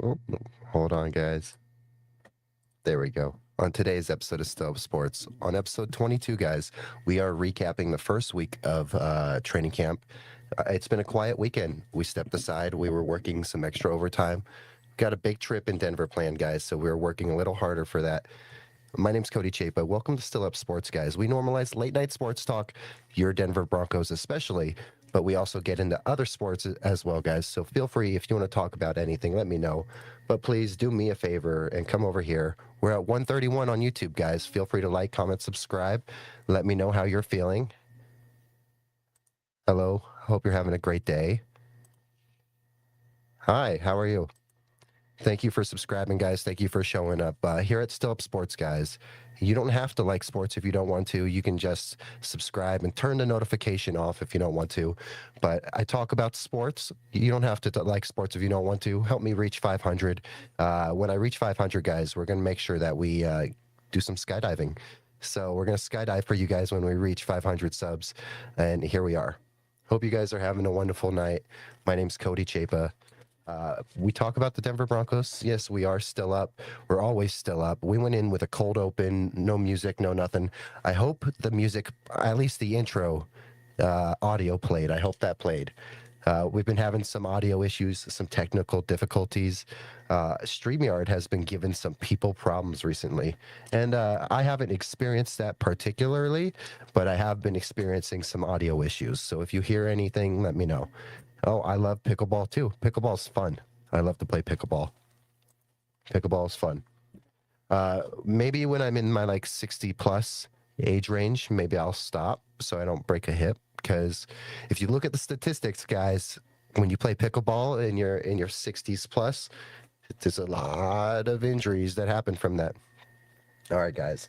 Oh, hold on, guys. There we go. On today's episode of Still Up Sports, on episode 22, guys, we are recapping the first week of training camp. It's been a quiet weekend. We stepped aside. We were working some extra overtime. Got a big trip in Denver planned, guys, so we were working a little harder for that. My name's Cody Chapa. Welcome to Still Up Sports, guys. We normalize late night sports talk, your Denver Broncos especially, but we also get into other sports as well, guys. So feel free, if you want to talk about anything, let me know. But please do me a favor and come over here. We're at 131 on YouTube, guys. Feel free to like, comment, subscribe. Let me know how you're feeling. Hello. Hope you're having a great day. Hi, how are you? Thank you for subscribing, guys. Thank you for showing up. Here at Still Up Sports, guys, you don't have to like sports if you don't want to. You can just subscribe and turn the notification off if you don't want to. But I talk about sports. You don't have to like sports if you don't want to. Help me reach 500. When I reach 500, guys, we're going to make sure that we do some skydiving. So we're going to skydive for you guys when we reach 500 subs. And here we are. Hope you guys are having a wonderful night. My name's Cody Chapa. We talk about the Denver Broncos. Yes, we are still up. We're always still up. We went in with a cold open, no music, no nothing. I hope the music, at least the intro audio played. I hope that played. We've been having some audio issues, some technical difficulties. StreamYard has been given some people problems recently. And I haven't experienced that particularly, but I have been experiencing some audio issues. So if you hear anything, let me know. Oh, I love pickleball too. Pickleball's fun. I love to play pickleball. Pickleball is fun. Maybe when I'm in my like 60 plus age range, maybe I'll stop so I don't break a hip. Because if you look at the statistics, guys, when you play pickleball in your 60s plus, there's a lot of injuries that happen from that. All right, guys.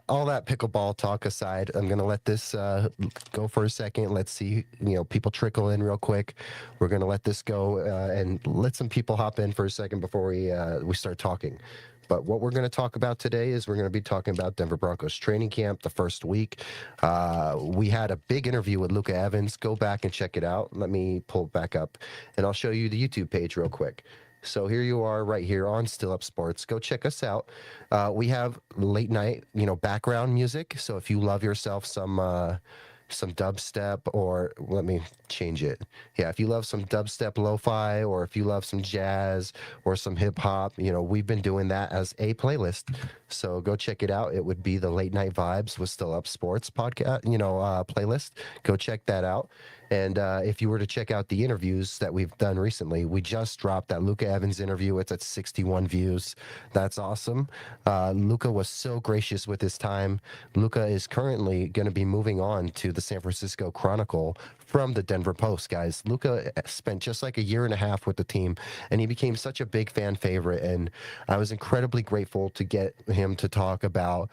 All that pickleball talk aside, I'm going to let this go for a second. Let's see, people trickle in real quick. We're going to let this go and let some people hop in for a second before we start talking. But what we're going to talk about today is we're going to be talking about Denver Broncos training camp, the first week. We had a big interview with Luka Evans. Go back and check it out. Let me pull it back up, and I'll show you the YouTube page real quick. So here you are right here on Still Up Sports. Go check us out. We have late night, background music. So if you love yourself some some dubstep, or let me change it. Yeah, if you love some dubstep lo-fi, or if you love some jazz or some hip hop, we've been doing that as a playlist. So go check it out. It would be the Late Night Vibes with Still Up Sports podcast, playlist. Go check that out. And if you were to check out the interviews that we've done recently, we just dropped that Luca Evans interview. It's at 61 views. That's awesome. Luca was so gracious with his time. Luca is currently going to be moving on to the San Francisco Chronicle from the Denver Post, guys. Luca spent just like a year and a half with the team, and he became such a big fan favorite. And I was incredibly grateful to get him to talk about,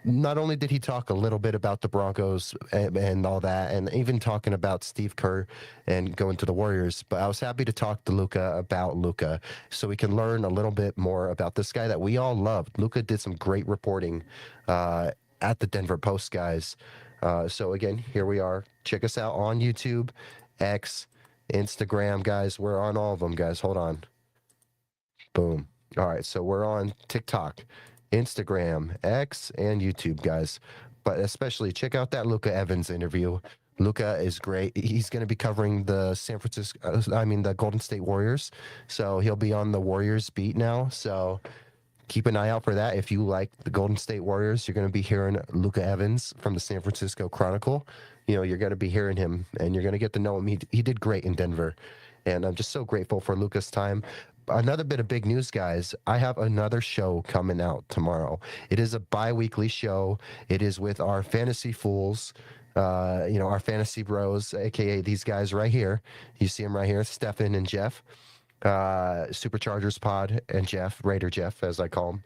not only did he talk a little bit about the Broncos and all that, and even talking about Steve Kerr and going to the Warriors, but I was happy to talk to Luca about Luca so we can learn a little bit more about this guy that we all loved. Luca did some great reporting at the Denver Post, guys. So again, here we are. Check us out on YouTube, X, Instagram, guys. We're on all of them, guys. Hold on. Boom. All right, so we're on TikTok, Instagram, X, and YouTube, guys. But especially check out that Luca Evans interview. Luca is great. He's going to be covering the the Golden State Warriors. So he'll be on the Warriors beat now. So keep an eye out for that. If you like the Golden State Warriors, you're going to be hearing Luca Evans from the San Francisco Chronicle. You're going to be hearing him, and you're going to get to know him. He did great in Denver, and I'm just so grateful for Luca's time. Another bit of big news, guys. I have another show coming out tomorrow. It is a bi-weekly show. It is with our fantasy fools, our fantasy bros, aka these guys right here. You see them right here, Stefan and Jeff, Superchargers Pod, and Jeff, Raider Jeff, as I call him.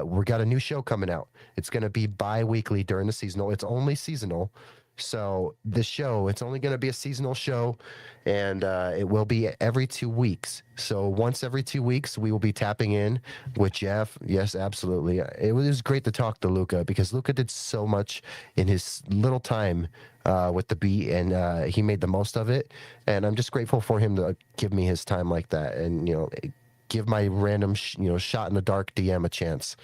We got a new show coming out. It's going to be bi-weekly during the seasonal. It's only seasonal. So this show, it's only going to be a seasonal show, and it will be every 2 weeks. So once every 2 weeks, we will be tapping in with Jeff. Yes, absolutely. It was great to talk to Luca because Luca did so much in his little time with the beat, and he made the most of it. And I'm just grateful for him to give me his time like that, and give my random shot in the dark DM a chance.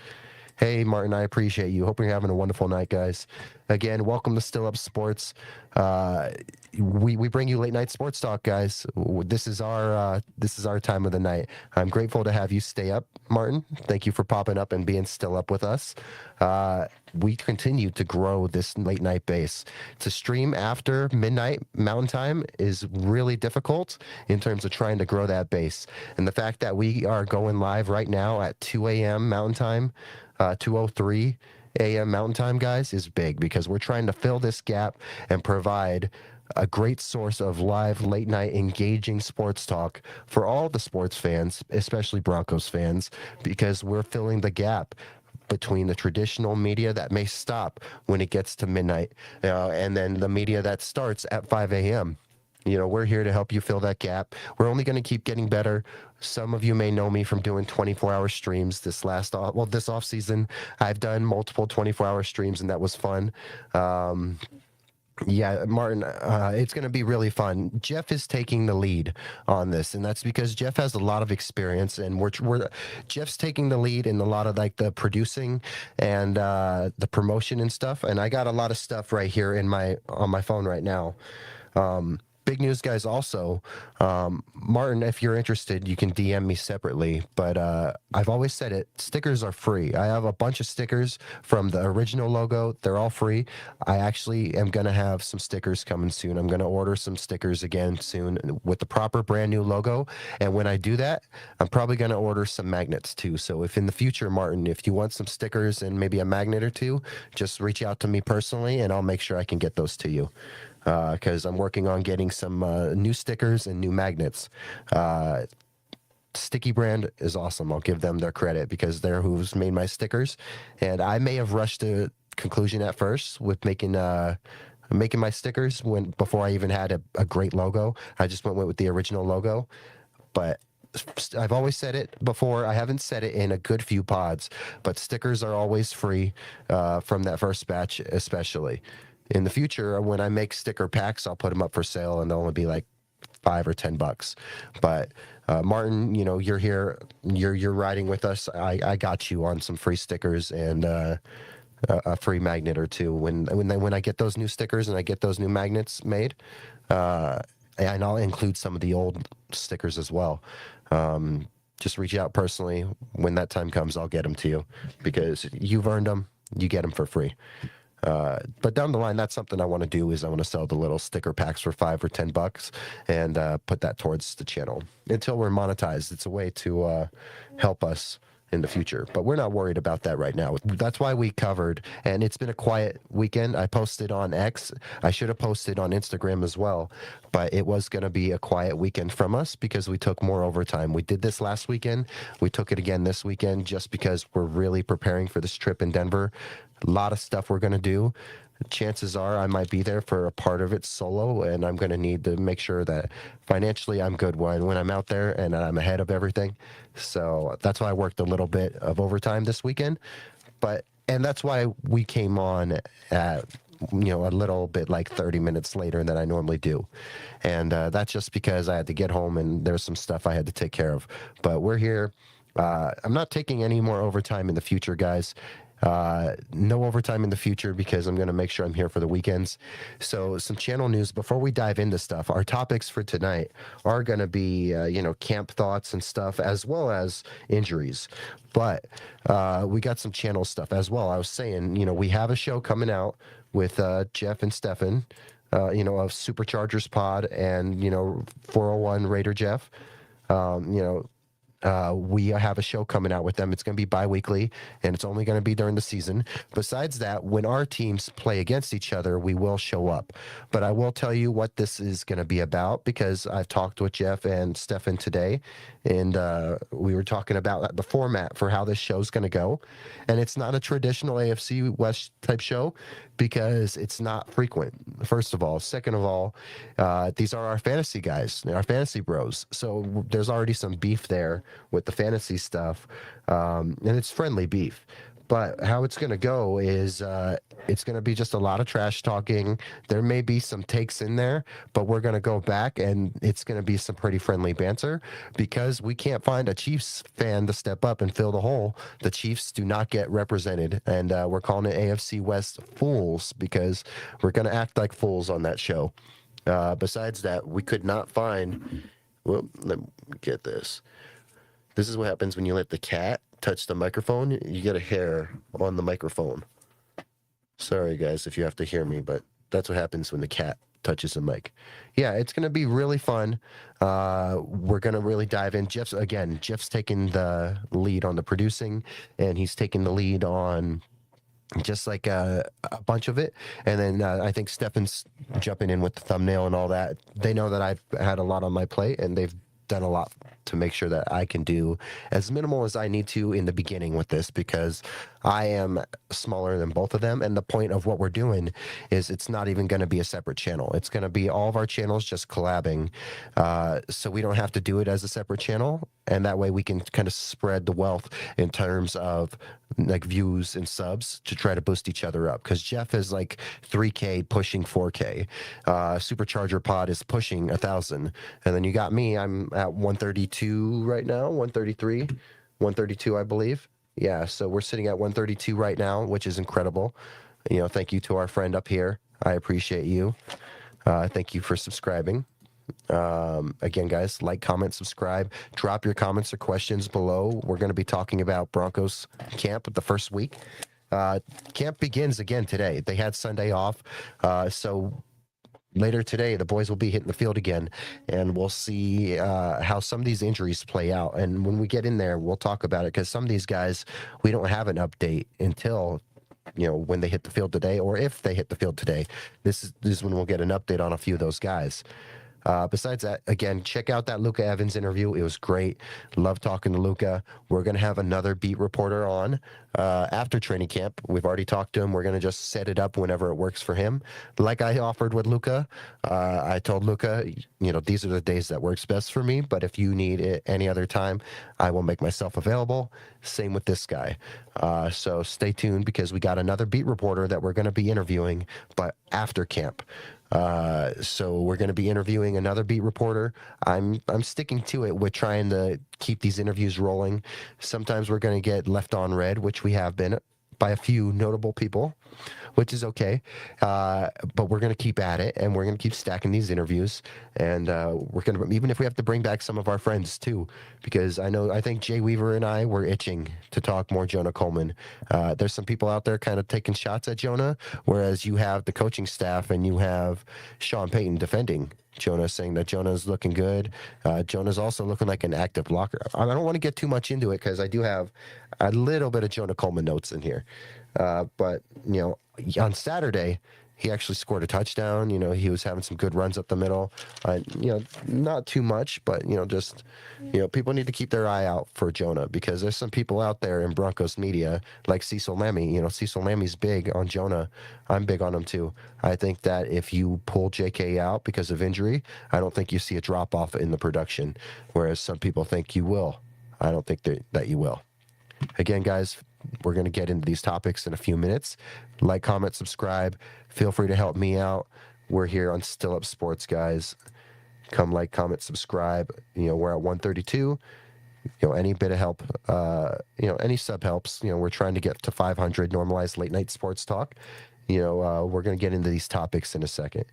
Hey, Martin, I appreciate you. Hope you're having a wonderful night, guys. Again, welcome to Still Up Sports. We bring you late night sports talk, guys. This is our time of the night. I'm grateful to have you stay up, Martin. Thank you for popping up and being still up with us. We continue to grow this late night base. To stream after midnight Mountain Time is really difficult in terms of trying to grow that base. And the fact that we are going live right now at 2 a.m. Mountain Time, 2:03 a.m. Mountain Time, guys, is big because we're trying to fill this gap and provide a great source of live, late night, engaging sports talk for all the sports fans, especially Broncos fans, because we're filling the gap between the traditional media that may stop when it gets to midnight, and then the media that starts at 5 a.m. We're here to help you fill that gap. We're only going to keep getting better. Some of you may know me from doing 24-hour streams this off season. I've done multiple 24-hour streams, and that was fun. Yeah, Martin, it's going to be really fun. Jeff is taking the lead on this, and that's because Jeff has a lot of experience, and Jeff's taking the lead in a lot of like the producing and the promotion and stuff. And I got a lot of stuff right here on my phone right now. Big news, guys, also. Martin, if you're interested, you can DM me separately, but I've always said it, stickers are free. I have a bunch of stickers from the original logo. They're all free. I actually am going to have some stickers coming soon. I'm going to order some stickers again soon with the proper brand new logo, and when I do that, I'm probably going to order some magnets too. So if in the future, Martin, if you want some stickers and maybe a magnet or two, just reach out to me personally, and I'll make sure I can get those to you. Because I'm working on getting some new stickers and new magnets. Sticky Brand is awesome. I'll give them their credit because they're who's made my stickers. And I may have rushed to conclusion at first with making my stickers before I even had a great logo. I just went with the original logo. But I've always said it before. I haven't said it in a good few pods, but stickers are always free from that first batch, especially. In the future, when I make sticker packs, I'll put them up for sale, and they'll only be like $5 or $10. But Martin, you're here, you're riding with us. I got you on some free stickers, and a free magnet or two when I get those new stickers and I get those new magnets made. And I'll include some of the old stickers as well. Just reach out personally. When that time comes, I'll get them to you because you've earned them. You get them for free. But down the line, that's something I want to do is I want to sell the little sticker packs for $5 or $10 and put that towards the channel until we're monetized. It's a way to help us in the future, but we're not worried about that right now. That's why we covered, and it's been a quiet weekend. I posted on X. I should have posted on Instagram as well, but it was going to be a quiet weekend from us because we took more overtime. We did this last weekend. We took it again this weekend just because we're really preparing for this trip in Denver. A lot of stuff we're going to do. Chances are I might be there for a part of it solo, and I'm going to need to make sure that financially I'm good when I'm out there and I'm ahead of everything. So that's why I worked a little bit of overtime this weekend. And that's why we came on at, a little bit like 30 minutes later than I normally do. And that's just because I had to get home and there's some stuff I had to take care of. But we're here. I'm not taking any more overtime in the future, guys. No overtime in the future because I'm going to make sure I'm here for the weekends. So some channel news before we dive into stuff. Our topics for tonight are going to be, camp thoughts and stuff, as well as injuries. But we got some channel stuff as well. I was saying, we have a show coming out with Jeff and Stefan, of Superchargers Pod and, 401 Raider Jeff. We have a show coming out with them. It's going to be bi-weekly, and it's only going to be during the season. Besides that, when our teams play against each other, we will show up. But I will tell you what this is going to be about because I've talked with Jeff and Stefan today, and we were talking about the format for how this show's going to go. And it's not a traditional AFC West type show because it's not frequent, first of all. Second of all, these are our fantasy guys, our fantasy bros. So there's already some beef there with the fantasy stuff, and it's friendly beef. But how it's going to go is it's going to be just a lot of trash talking. There may be some takes in there, but we're going to go back and it's going to be some pretty friendly banter because we can't find a Chiefs fan to step up and fill the hole. The Chiefs do not get represented, and we're calling it AFC West Fools because we're going to act like fools on that show. Besides that, we could not find... Well, let me get this. This is what happens when you let the cat touch the microphone. You get a hair on the microphone. Sorry, guys, if you have to hear me, but that's what happens when the cat touches the mic. Yeah, it's going to be really fun. We're going to really dive in. Jeff's taking the lead on the producing, and he's taking the lead on just like a bunch of it. And then I think Stefan's jumping in with the thumbnail and all that. They know that I've had a lot on my plate, and they've done a lot to make sure that I can do as minimal as I need to in the beginning with this because I am smaller than both of them. And the point of what we're doing is it's not even going to be a separate channel. It's going to be all of our channels just collabing. So we don't have to do it as a separate channel. And that way we can kind of spread the wealth in terms of like views and subs to try to boost each other up. Because Jeff is like 3K pushing 4K. Supercharger Pod is pushing 1,000. And then you got me. I'm at 132 right now, 133, 132, I believe. Yeah, so we're sitting at 132 right now, which is incredible. Thank you to our friend up here. I appreciate you. Thank you for subscribing. Again, guys, like, comment, subscribe. Drop your comments or questions below. We're going to be talking about Broncos camp the first week. Camp begins again today. They had Sunday off, so later today, the boys will be hitting the field again, and we'll see how some of these injuries play out. And when we get in there, we'll talk about it because some of these guys, we don't have an update until when they hit the field today, or if they hit the field today. This is when we'll get an update on a few of those guys. Besides that, again, check out that Luca Evans interview. It was great. Love talking to Luca. We're going to have another beat reporter on after training camp. We've already talked to him. We're going to just set it up whenever it works for him. Like I offered with Luca, I told Luca, these are the days that works best for me, but if you need it any other time, I will make myself available. Same with this guy. So stay tuned because we got another beat reporter that we're going to be interviewing, but after camp. So we're going to be interviewing another beat reporter. I'm sticking to it with trying to keep these interviews rolling. Sometimes we're going to get left on red, which we have been, by a few notable people, which is okay. But we're going to keep at it, and we're going to keep stacking these interviews. And we're going to, even if we have to bring back some of our friends too, because I think Jay Weaver and I were itching to talk more Jonah Coleman. There's some people out there kind of taking shots at Jonah, whereas you have the coaching staff and you have Sean Payton defending Jonah, saying that Jonah's looking good. Jonah's also looking like an active blocker. I don't want to get too much into it because I do have a little bit of Jonah Coleman notes in here. But, on Saturday, he actually scored a touchdown. He was having some good runs up the middle. Not too much, but, just, people need to keep their eye out for Jonah, because there's some people out there in Broncos media like Cecil Lammey. Cecil Lammey's big on Jonah. I'm big on him too. I think that if you pull JK out because of injury, I don't think you see a drop off in the production, whereas some people think you will. I don't think that you will. Again, guys, we're going to get into these topics in a few minutes. Like, comment, subscribe. Feel free to help me out. We're here on Still Up Sports, guys. Come like, comment, subscribe. We're at 132. Any bit of help, any sub helps. We're trying to get to 500 normalized late night sports talk. We're going to get into these topics in a second.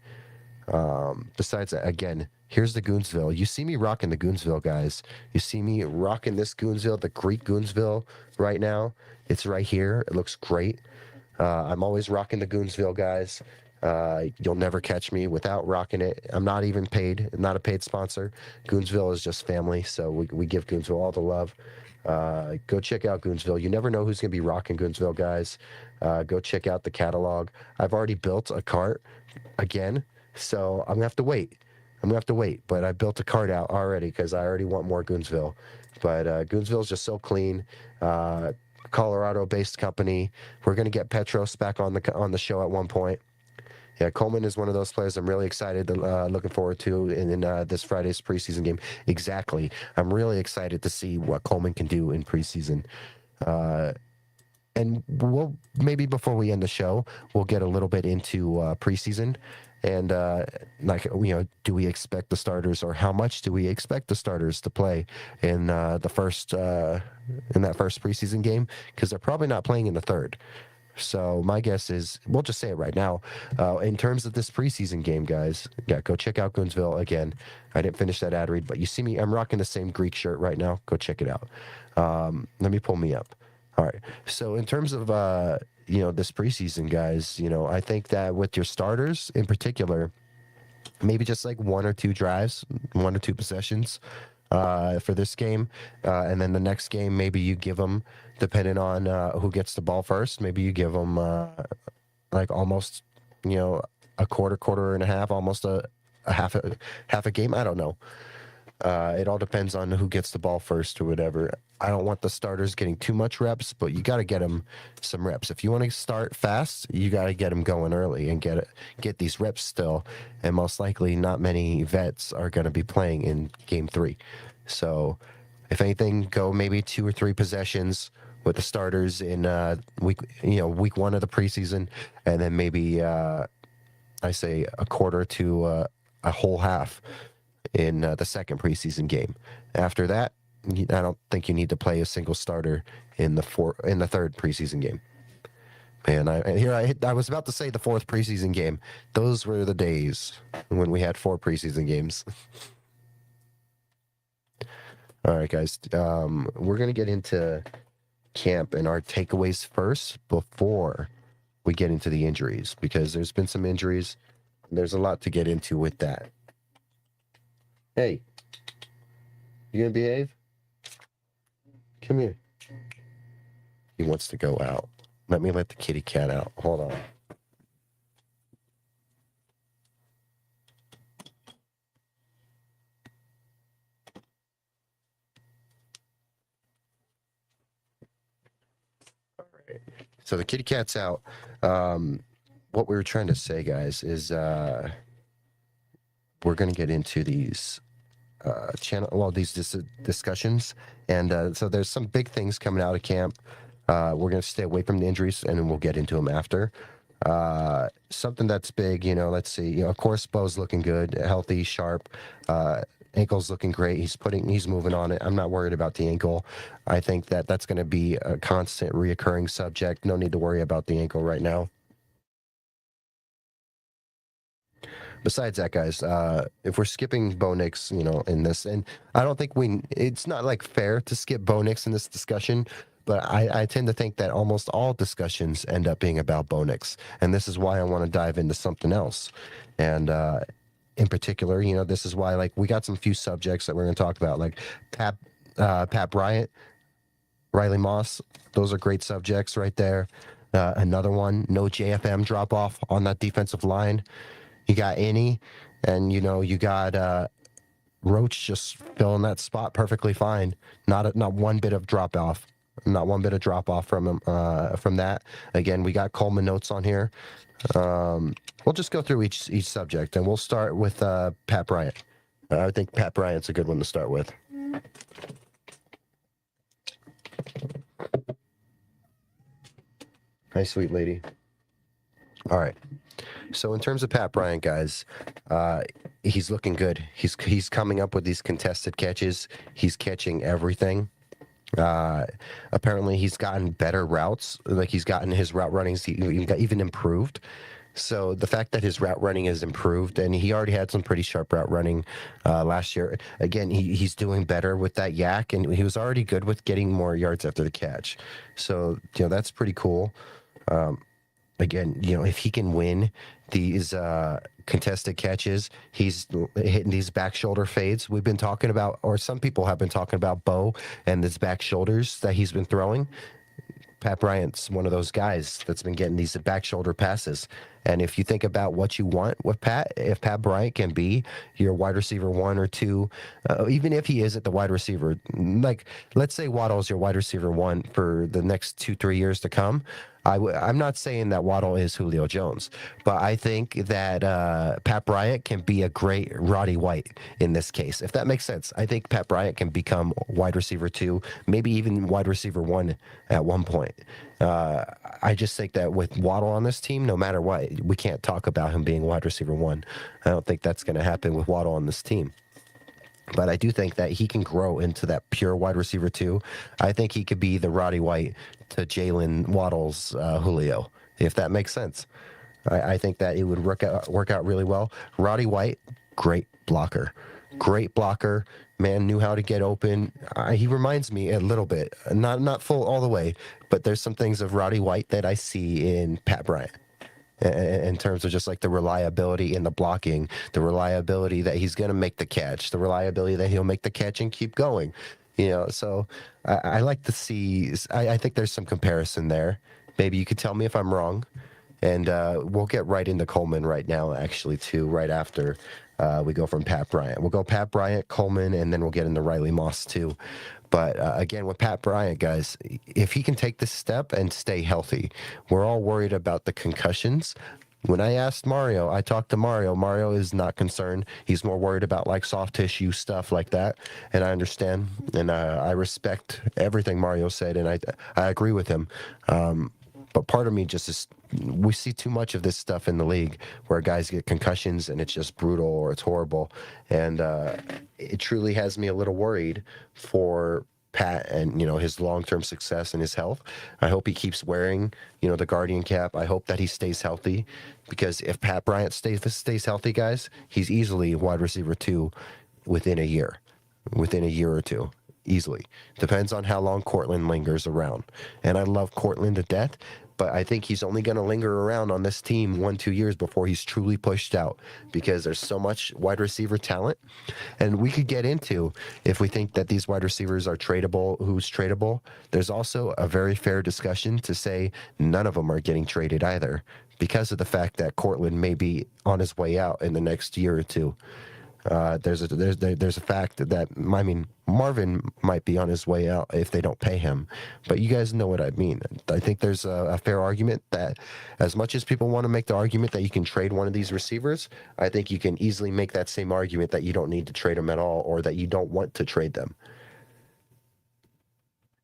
Besides that, again, here's the Goonsville. You see me rocking the Goonsville, guys. You see me rocking this Goonsville, the Greek Goonsville right now. It's right here. It looks great. I'm always rocking the Goonsville, guys. You'll never catch me without rocking it. I'm not even paid. I'm not a paid sponsor. Goonsville is just family, so we give Goonsville all the love. Go check out Goonsville. You never know who's going to be rocking Goonsville, guys. Go check out the catalog. I've already built a cart again, so I'm going to have to wait. But I built a cart out already because I already want more Goonsville. But Goonsville is just so clean. Colorado-based company. We're going to get Petros back on the show at one point. Yeah, Coleman is one of those players I'm really excited, looking forward to in this Friday's preseason game. Exactly. I'm really excited to see what Coleman can do in preseason. And we'll maybe before we end the show, we'll get a little bit into preseason. And do we expect the starters, or how much do we expect the starters to play in that first preseason game? Because they're probably not playing in the third. So my guess is, we'll just say it right now. In terms of this preseason game, guys, go check out Goonsville again. I didn't finish that ad read, but you see me, I'm rocking the same Greek shirt right now. Go check it out. Let me pull me up. All right. So in terms of this preseason, guys, I think that with your starters in particular, maybe just like 1 or 2 drives, 1 or 2 possessions for this game. And then the next game, maybe you give them, depending on who gets the ball first, maybe you give them like almost, a quarter and a half, almost a half a game. I don't know. It all depends on who gets the ball first or whatever. I don't want the starters getting too much reps, but you got to get them some reps. If you want to start fast, you got to get them going early and get these reps still. And most likely, not many vets are going to be playing in game 3. So, if anything, go maybe 2 or 3 possessions with the starters in week 1 of the preseason, and then maybe I say a quarter to a whole half in the second preseason game. After that, I don't think you need to play a single starter in the third preseason game. Man, I was about to say the 4th preseason game. Those were the days when we had 4 preseason games. All right, guys. We're gonna get into camp and our takeaways first before we get into the injuries, because there's been some injuries. There's a lot to get into with that. Hey, you gonna behave? Come here. He wants to go out. Let me let the kitty cat out. Hold on. All right. So the kitty cat's out. What we were trying to say, guys, is we're going to get into these these discussions, and so there's some big things coming out of camp. We're going to stay away from the injuries, and then we'll get into them after. Something that's big, let's see, of course, Bo's looking good, healthy, sharp, Ankle's looking great. He's moving on it. I'm not worried about the ankle. I think that that's going to be a constant reoccurring subject. No need to worry about the ankle right now. Besides that, guys, if we're skipping Bo Nix, in this, and I don't think it's not like fair to skip Bo Nix in this discussion, but I tend to think that almost all discussions end up being about Bo Nix, and this is why I want to dive into something else. And in particular, this is why, like, we got some few subjects that we're going to talk about, like Pat Bryant, Riley Moss. Those are great subjects right there. Another one, no JFM drop off on that defensive line. You got Annie, and you got Roach just filling that spot perfectly fine. Not one bit of drop off. Not one bit of drop off from him from that. Again, we got Coleman notes on here. We'll just go through each subject, and we'll start with Pat Bryant. I think Pat Bryant's a good one to start with. Hi, sweet lady. All right. So in terms of Pat Bryant, guys, he's looking good. He's coming up with these contested catches. He's catching everything. Apparently, he's gotten better routes. Like, he's gotten his route runnings even improved. So the fact that his route running is improved, and he already had some pretty sharp route running last year. Again, he's doing better with that yak, and he was already good with getting more yards after the catch. So that's pretty cool. Again, if he can win these contested catches, he's hitting these back shoulder fades. We've been talking about, or some people have been talking about Bo and his back shoulders that he's been throwing. Pat Bryant's one of those guys that's been getting these back shoulder passes. And if you think about what you want with Pat, if Pat Bryant can be your wide receiver 1 or 2, even if he isn't the wide receiver, like, let's say Waddle's your wide receiver 1 for the next 2-3 years to come. I'm not saying that Waddle is Julio Jones, but I think that Pat Bryant can be a great Roddy White in this case, if that makes sense. I think Pat Bryant can become wide receiver 2, maybe even wide receiver 1 at one point. I just think that with Waddle on this team, no matter what, we can't talk about him being wide receiver 1. I don't think that's going to happen with Waddle on this team. But I do think that he can grow into that pure wide receiver 2. I think he could be the Roddy White to Jalen Waddle's Julio, if that makes sense. I think that it would work out really well. Roddy White, great blocker. Great blocker. Man, knew how to get open. He reminds me a little bit, not full all the way, but there's some things of Roddy White that I see in Pat Bryant. In terms of just like the reliability in the blocking, the reliability that he's going to make the catch, the reliability that he'll make the catch and keep going. So I like to see, I think there's some comparison there. Maybe you could tell me if I'm wrong. And we'll get right into Coleman right now, actually, too, right after we go from Pat Bryant. We'll go Pat Bryant, Coleman, and then we'll get into Riley Moss, too. But again, with Pat Bryant, guys, if he can take this step and stay healthy, we're all worried about the concussions. When I asked Mario, I talked to Mario. Mario is not concerned. He's more worried about like soft tissue stuff like that. And I understand, and I respect everything Mario said, and I agree with him. But part of me just is, we see too much of this stuff in the league where guys get concussions and it's just brutal or it's horrible. And it truly has me a little worried for Pat and, his long-term success and his health. I hope he keeps wearing, the Guardian cap. I hope that he stays healthy, because if Pat Bryant stays healthy, guys, he's easily wide receiver 2 within a year or two. Easily. Depends on how long Cortland lingers around. And I love Cortland to death, but I think he's only going to linger around on this team 1-2 years before he's truly pushed out, because there's so much wide receiver talent. And we could get into, if we think that these wide receivers are tradable, who's tradable. There's also a very fair discussion to say none of them are getting traded either, because of the fact that Cortland may be on his way out in the next year or two. There's a fact that Marvin might be on his way out if they don't pay him, but you guys know what I mean. I think there's a fair argument that, as much as people want to make the argument that you can trade one of these receivers, I think you can easily make that same argument that you don't need to trade them at all, or that you don't want to trade them.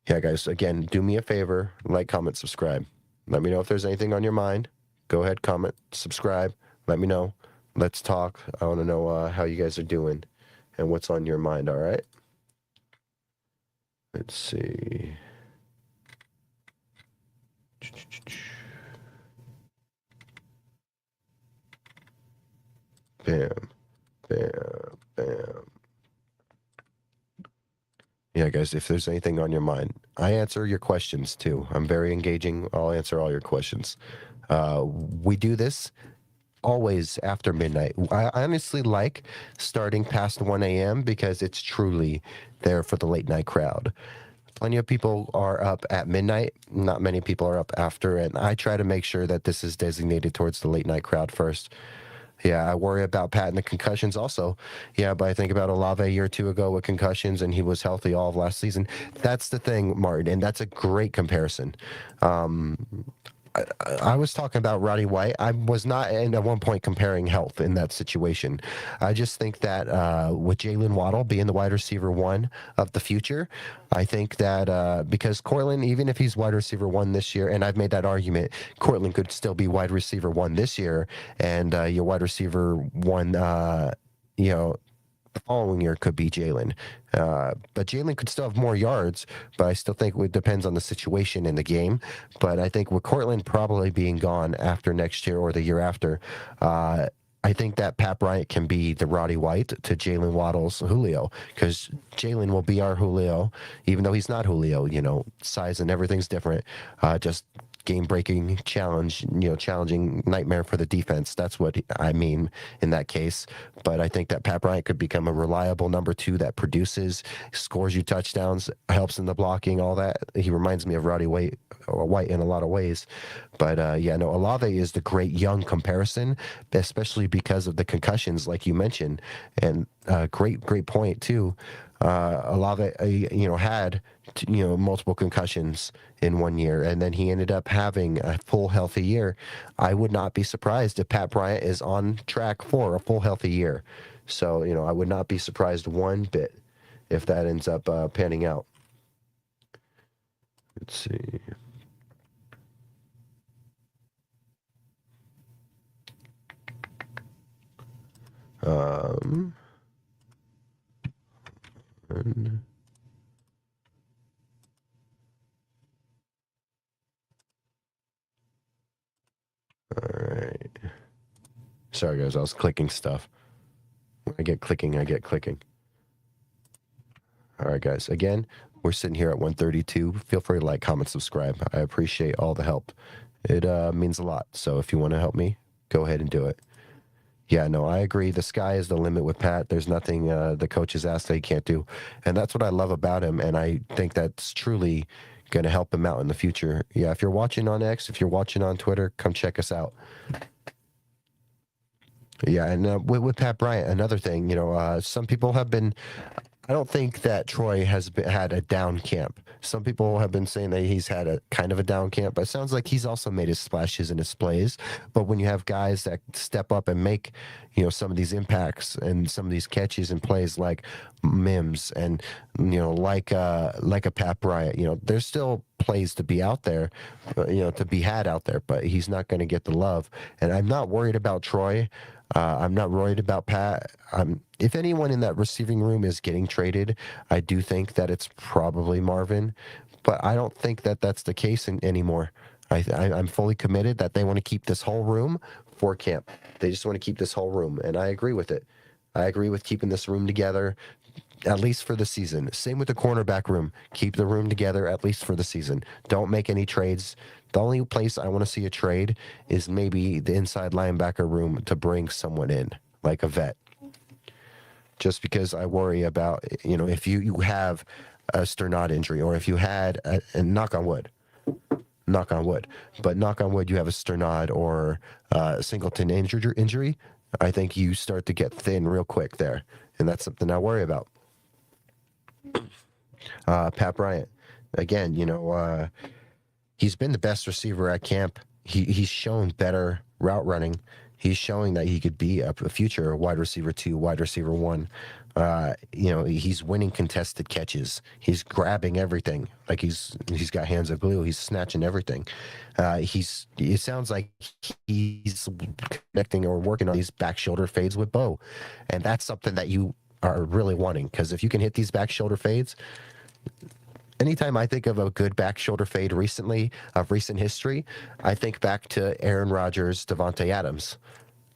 Yeah, guys, again, do me a favor, like, comment, subscribe. Let me know if there's anything on your mind. Go ahead, comment, subscribe. Let me know. Let's talk. I want to know how you guys are doing. and what's on your mind. All right. Let's see. Bam, bam, bam. Yeah, guys, if there's anything on your mind, I answer your questions too. I'm very engaging. I'll answer all your questions. We do this always after midnight. I honestly like starting past 1 a.m. because it's truly there for the late night crowd. Plenty of people are up at midnight. Not many people are up after, and I try to make sure that this is designated towards the late night crowd first. Yeah, I worry about Pat and the concussions also. Yeah, but I think about Olave a year or two ago with concussions, and he was healthy all of last season. That's the thing, Martin, and that's a great comparison. Um, I was talking about Roddy White. I was not at one point comparing health in that situation. I just think that with Jalen Waddle being the wide receiver one of the future, I think that because Cortland, even if he's wide receiver one this year, and I've made that argument, Cortland could still be wide receiver one this year, and your wide receiver one, you know, the following year could be Jalen. But Jalen could still have more yards, but I still think it depends on the situation in the game. But I think with Cortland probably being gone after next year or the year after, I think that Pat Bryant can be the Roddy White to Jalen Waddle's Julio, because Jalen will be our Julio, even though he's not Julio. Size and everything's different. Just game-breaking challenge, challenging nightmare for the defense. That's what I mean in that case. But I think that Pat Bryant could become a reliable number two that produces, scores you touchdowns, helps in the blocking, all that. He reminds me of Roddy White in a lot of ways. But Olave is the great young comparison, especially because of the concussions, like you mentioned. And great point too. Olave, had multiple concussions in 1 year, and then he ended up having a full healthy year. I would not be surprised if Pat Bryant is on track for a full healthy year. So I would not be surprised one bit if that ends up panning out. Let's see. And all right. Sorry, guys. I was clicking stuff. When I get clicking, I get clicking. All right, guys. Again, we're sitting here at 132. Feel free to like, comment, subscribe. I appreciate all the help. It means a lot. So if you want to help me, go ahead and do it. Yeah, no, I agree. The sky is the limit with Pat. There's nothing the coaches ask that he can't do. And that's what I love about him. And I think that's truly going to help him out in the future. Yeah, if you're watching on X, if you're watching on Twitter, come check us out. Yeah, and with Pat Bryant, another thing, some people have been. I don't think that Troy has had a down camp. Some people have been saying that he's had a kind of a down camp, but it sounds like he's also made his splashes and his plays. But when you have guys that step up and make, some of these impacts and some of these catches and plays like Mims and like a Pat Bryant, there's still plays to be out there, to be had out there, but he's not going to get the love. And I'm not worried about Troy. I'm not worried about Pat. If anyone in that receiving room is getting traded, I do think that it's probably Marvin, but I don't think that that's the case anymore. I'm fully committed that they want to keep this whole room for camp. They just want to keep this whole room, and I agree with it. I agree with keeping this room together, at least for the season. Same with the cornerback room. Keep the room together at least for the season. Don't make any trades. The only place I want to see a trade is maybe the inside linebacker room to bring someone in, like a vet. Just because I worry about, if you have a sternod injury, or if you had, and knock on wood, but knock on wood, you have a sternod or a singleton injury, I think you start to get thin real quick there. And that's something I worry about. Pat Bryant, again, he's been the best receiver at camp. He's shown better route running. He's showing that he could be a future wide receiver 2, wide receiver 1. He's winning contested catches. He's grabbing everything. Like he's got hands of glue. He's snatching everything. It sounds like he's connecting or working on these back shoulder fades with Bo. And that's something that are really wanting. Because if you can hit these back shoulder fades, anytime I think of a good back shoulder fade recently, of recent history, I think back to Aaron Rodgers, Devontae Adams,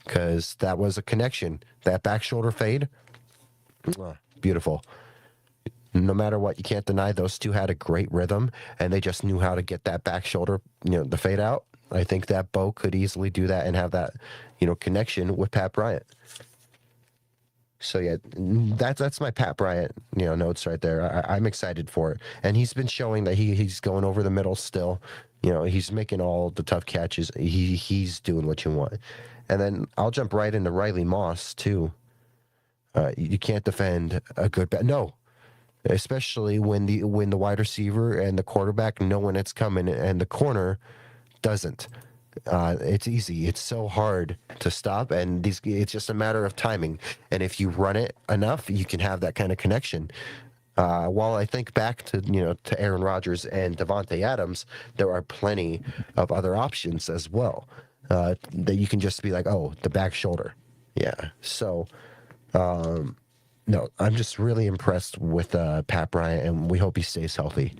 because that was a connection. That back shoulder fade, beautiful. No matter what, you can't deny those two had a great rhythm, and they just knew how to get that back shoulder, the fade out. I think that Bo could easily do that and have that, connection with Pat Bryant. So yeah, that's my Pat Bryant, notes right there. I'm excited for it, and he's been showing that he's going over the middle still. He's making all the tough catches. He's doing what you want, and then I'll jump right into Riley Moss too. You can't defend a good no, especially when the wide receiver and the quarterback know when it's coming, and the corner doesn't. It's easy. It's so hard to stop, and it's just a matter of timing. And if you run it enough, you can have that kind of connection. While I think back to to Aaron Rodgers and Devontae Adams, there are plenty of other options as well that you can just be like, oh, the back shoulder, yeah. So, no, I'm just really impressed with Pat Bryant, and we hope he stays healthy.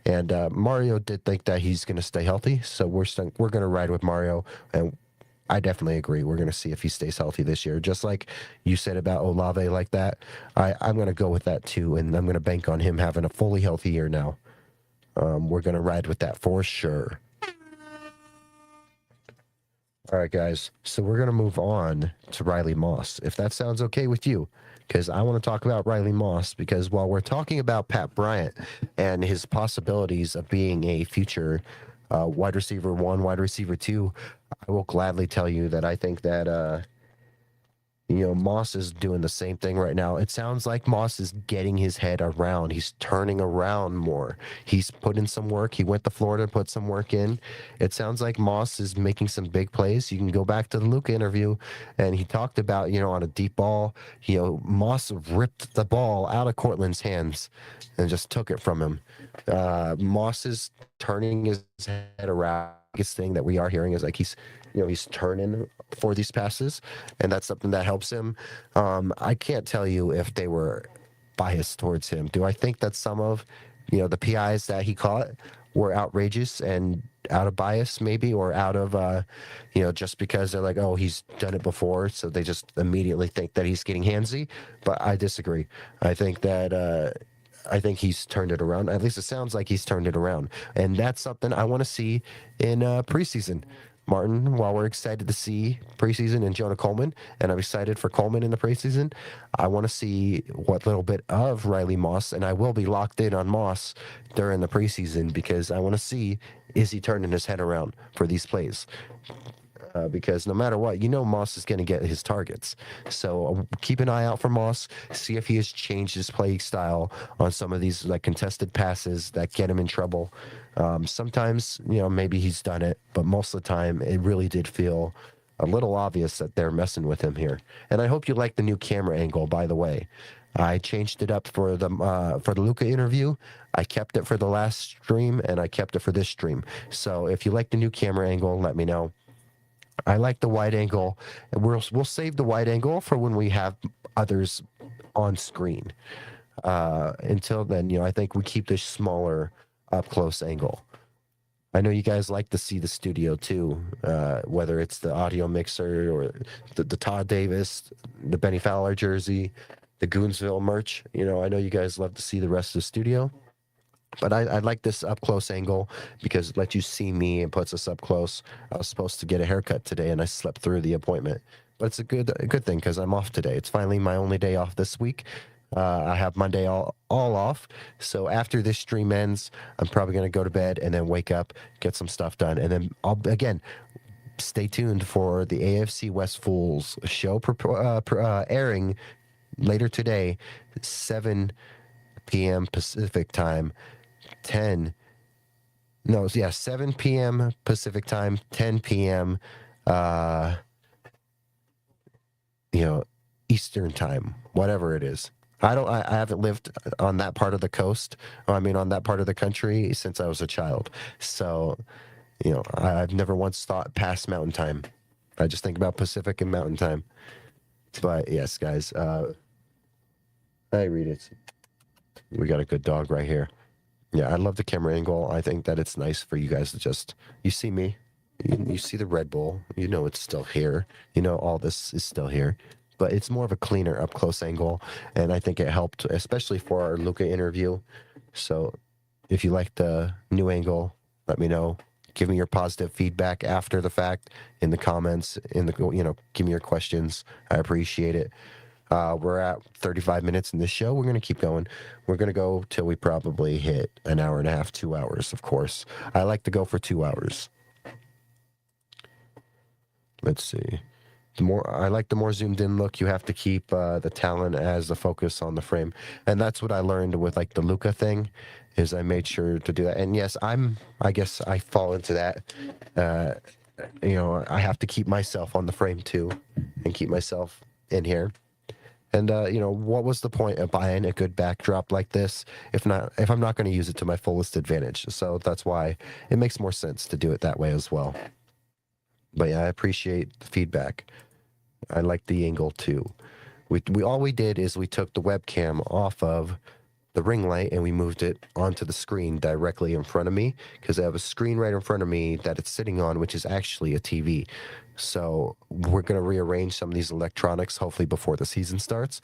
And Mario did think that he's going to stay healthy, so we're going to ride with Mario, and I definitely agree. We're going to see if he stays healthy this year, just like you said about Olave, like that. I'm going to go with that too, and I'm going to bank on him having a fully healthy year now. We're going to ride with that for sure. All right, guys. So we're going to move on to Riley Moss, if that sounds okay with you, because I want to talk about Riley Moss, because while we're talking about Pat Bryant and his possibilities of being a future wide receiver 1, wide receiver 2, I will gladly tell you that I think that Moss is doing the same thing right now. It sounds like Moss is getting his head around. He's turning around more. He's put in some work. He went to Florida and put some work in. It sounds like Moss is making some big plays. You can go back to the Luka interview, and he talked about, on a deep ball, Moss ripped the ball out of Cortland's hands and just took it from him. Moss is turning his head around. The biggest thing that we are hearing is like he's turning for these passes, and that's something that helps him. I can't tell you if they were biased towards him. Do I think that some of, the PIs that he caught were outrageous and out of bias maybe, or out of, just because they're like, oh, he's done it before, so they just immediately think that he's getting handsy? But I disagree. I think that, I think he's turned it around. At least it sounds like he's turned it around. And that's something I want to see in preseason. Martin, while we're excited to see preseason and Jonah Coleman, and I'm excited for Coleman in the preseason, I want to see what little bit of Riley Moss, and I will be locked in on Moss during the preseason, because I want to see, is he turning his head around for these plays? Because no matter what, Moss is going to get his targets. So keep an eye out for Moss. See if he has changed his play style on some of these like contested passes that get him in trouble. Sometimes, maybe he's done it, but most of the time it really did feel a little obvious that they're messing with him here. And I hope you like the new camera angle, by the way. I changed it up for the Luka interview. I kept it for the last stream, and I kept it for this stream. So if you like the new camera angle, let me know. I like the wide angle, and we'll save the wide angle for when we have others on screen. Until then, I think we keep this smaller up close angle. I know you guys like to see the studio too, whether it's the audio mixer or the Todd Davis, the Benny Fowler jersey, the Goonsville merch. I know you guys love to see the rest of the studio. But I like this up close angle because it lets you see me and puts us up close. I was supposed to get a haircut today, and I slept through the appointment. But it's a good thing because I'm off today. It's finally my only day off this week. I have Monday all off. So after this stream ends, I'm probably going to go to bed and then wake up, get some stuff done. And then again, stay tuned for the AFC West Fools show airing later today, 7 p.m. Pacific time. 7 p.m. Pacific time, 10 p.m. Eastern time, whatever it is. I haven't lived on that part of the coast, on that part of the country since I was a child. So, I've never once thought past mountain time. I just think about Pacific and mountain time. But yes, guys, Hi, read it. We got a good dog right here. Yeah, I love the camera angle. I think that it's nice for you guys to just, you see me, you see the Red Bull, you know it's still here. You know all this is still here, but it's more of a cleaner up close angle, and I think it helped, especially for our Luca interview. So if you like the new angle, let me know. Give me your positive feedback after the fact in the comments, give me your questions. I appreciate it. We're at 35 minutes in this show. We're going to keep going. We're going to go till we probably hit an hour and a half, 2 hours, of course. I like to go for 2 hours. Let's see. The more zoomed in look, you have to keep the talent as the focus on the frame. And that's what I learned with like the Luca thing, is I made sure to do that. And yes, I guess I fall into that. I have to keep myself on the frame too and keep myself in here. And what was the point of buying a good backdrop like this if I'm not going to use it to my fullest advantage? So that's why it makes more sense to do it that way as well. But yeah, I appreciate the feedback. I like the angle too. We did is we took the webcam off of the ring light and we moved it onto the screen directly in front of me, because I have a screen right in front of me that it's sitting on, which is actually a TV. So we're going to rearrange some of these electronics, hopefully before the season starts.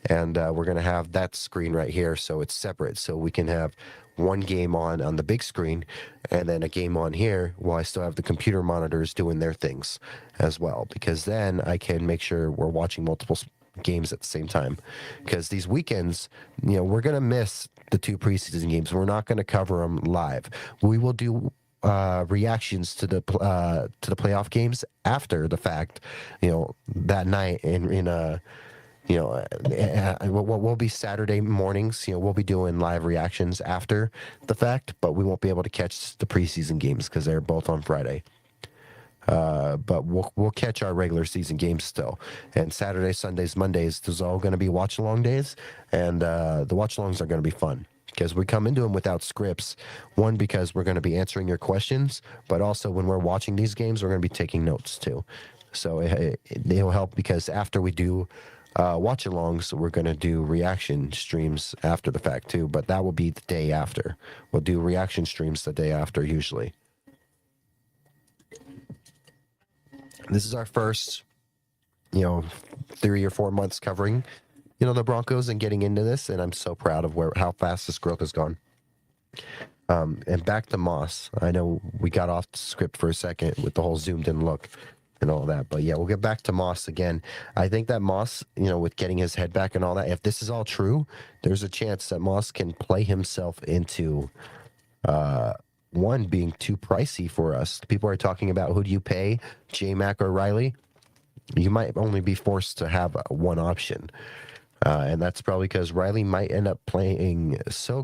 And we're going to have that screen right here, so it's separate. So we can have one game on the big screen and then a game on here while I still have the computer monitors doing their things as well. Because then I can make sure we're watching multiple games at the same time, because these weekends, we're going to miss the 2 preseason games. We're not going to cover them live. We will do reactions to the playoff games after the fact, that night we'll be Saturday mornings. We'll be doing live reactions after the fact, but we won't be able to catch the preseason games because they're both on Friday. But we'll catch our regular season games still. And Saturdays, Sundays, Mondays, those are all going to be watch along days, and the watch alongs are going to be fun because we come into them without scripts. One, because we're going to be answering your questions, but also when we're watching these games, we're going to be taking notes too. So it'll help, because after we do watch alongs, we're going to do reaction streams after the fact too, but that will be the day after. We'll do reaction streams the day after usually. This is our first, 3 or 4 months covering, the Broncos and getting into this, and I'm so proud of how fast this growth has gone. And back to Moss. I know we got off the script for a second with the whole zoomed in look and all that, but yeah, we'll get back to Moss again. I think that Moss, with getting his head back and all that, if this is all true, there's a chance that Moss can play himself into one being too pricey for us. People are talking about, who do you pay, J-Mac or Riley? You might only be forced to have one option. And that's probably because Riley might end up playing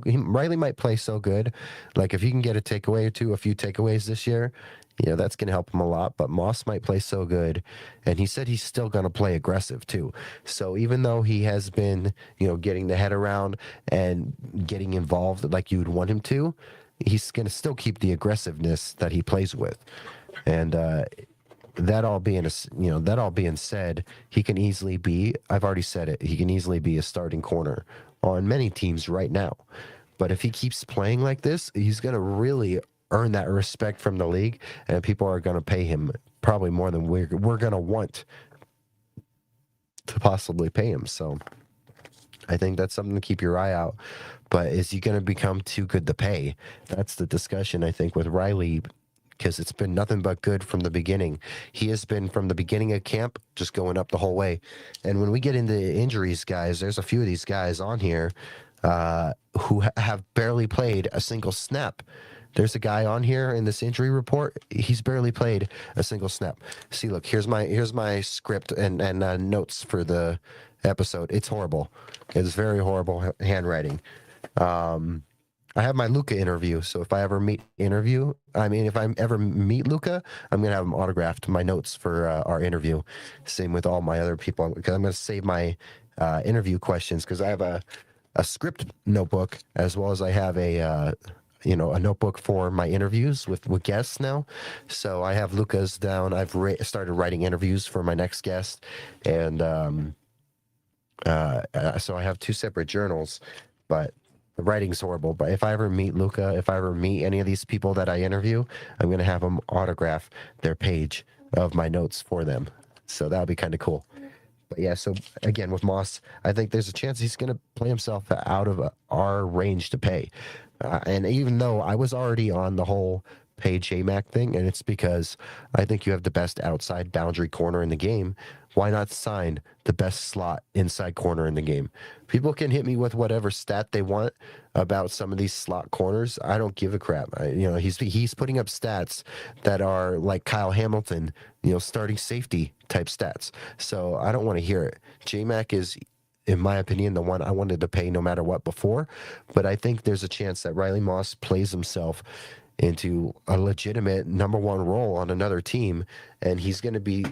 Riley might play so good. Like if he can get a takeaway or two, a few takeaways this year, that's going to help him a lot. But Moss might play so good. And he said he's still going to play aggressive too. So even though he has been, getting the head around and getting involved like you'd want him to, he's going to still keep the aggressiveness that he plays with. And that all being said, he can easily be, I've already said it, he can easily be a starting corner on many teams right now. But if he keeps playing like this, he's going to really earn that respect from the league, and people are going to pay him probably more than we're going to want to possibly pay him. So I think that's something to keep your eye out. But is he going to become too good to pay? That's the discussion, I think, with Riley, because it's been nothing but good from the beginning. He has been, from the beginning of camp, just going up the whole way. And when we get into injuries, guys, there's a few of these guys on here who have barely played a single snap. There's a guy on here in this injury report. He's barely played a single snap. See, look, here's my script and notes for the episode. It's horrible. It's very horrible handwriting. I have my Luca interview, so if I ever meet Luca, I'm gonna have him autographed my notes for our interview. Same with all my other people, because I'm gonna save my interview questions, because I have a script notebook, as well as I have a notebook for my interviews with guests now. So I have Luca's down. I've started writing interviews for my next guest, and So I have two separate journals, but the writing's horrible. But if I ever meet Luca, if I ever meet any of these people that I interview, I'm gonna have them autograph their page of my notes for them. So that would be kind of cool. But yeah, so again with Moss, I think there's a chance he's going to play himself out of our range to pay. And even though I was already on the whole pay J-Mac thing, and it's because I think you have the best outside boundary corner in the game, why not sign the best slot inside corner in the game? People can hit me with whatever stat they want about some of these slot corners. I don't give a crap. He's putting up stats that are like Kyle Hamilton, starting safety type stats. So I don't want to hear it. J-Mac is, in my opinion, the one I wanted to pay no matter what before. But I think there's a chance that Riley Moss plays himself into a legitimate number one role on another team, and he's going to be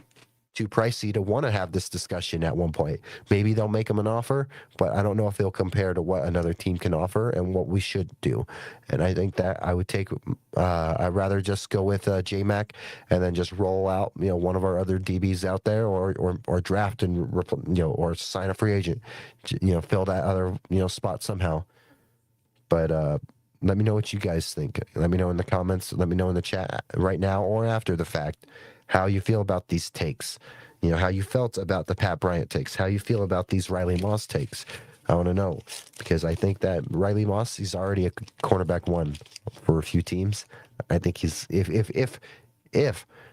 too pricey to want to have this discussion at one point. Maybe they'll make him an offer, but I don't know if they'll compare to what another team can offer and what we should do. And I think that I would take, I'd rather just go with J-Mac and then just roll out, one of our other DBs out there, or draft and, or sign a free agent, fill that other, spot somehow. But let me know what you guys think. Let me know in the comments. Let me know in the chat right now or after the fact how you feel about these takes. How you felt about the Pat Bryant takes, how you feel about these Riley Moss takes. I want to know, because I think that Riley Moss, he's already a cornerback one for a few teams. I think he's, if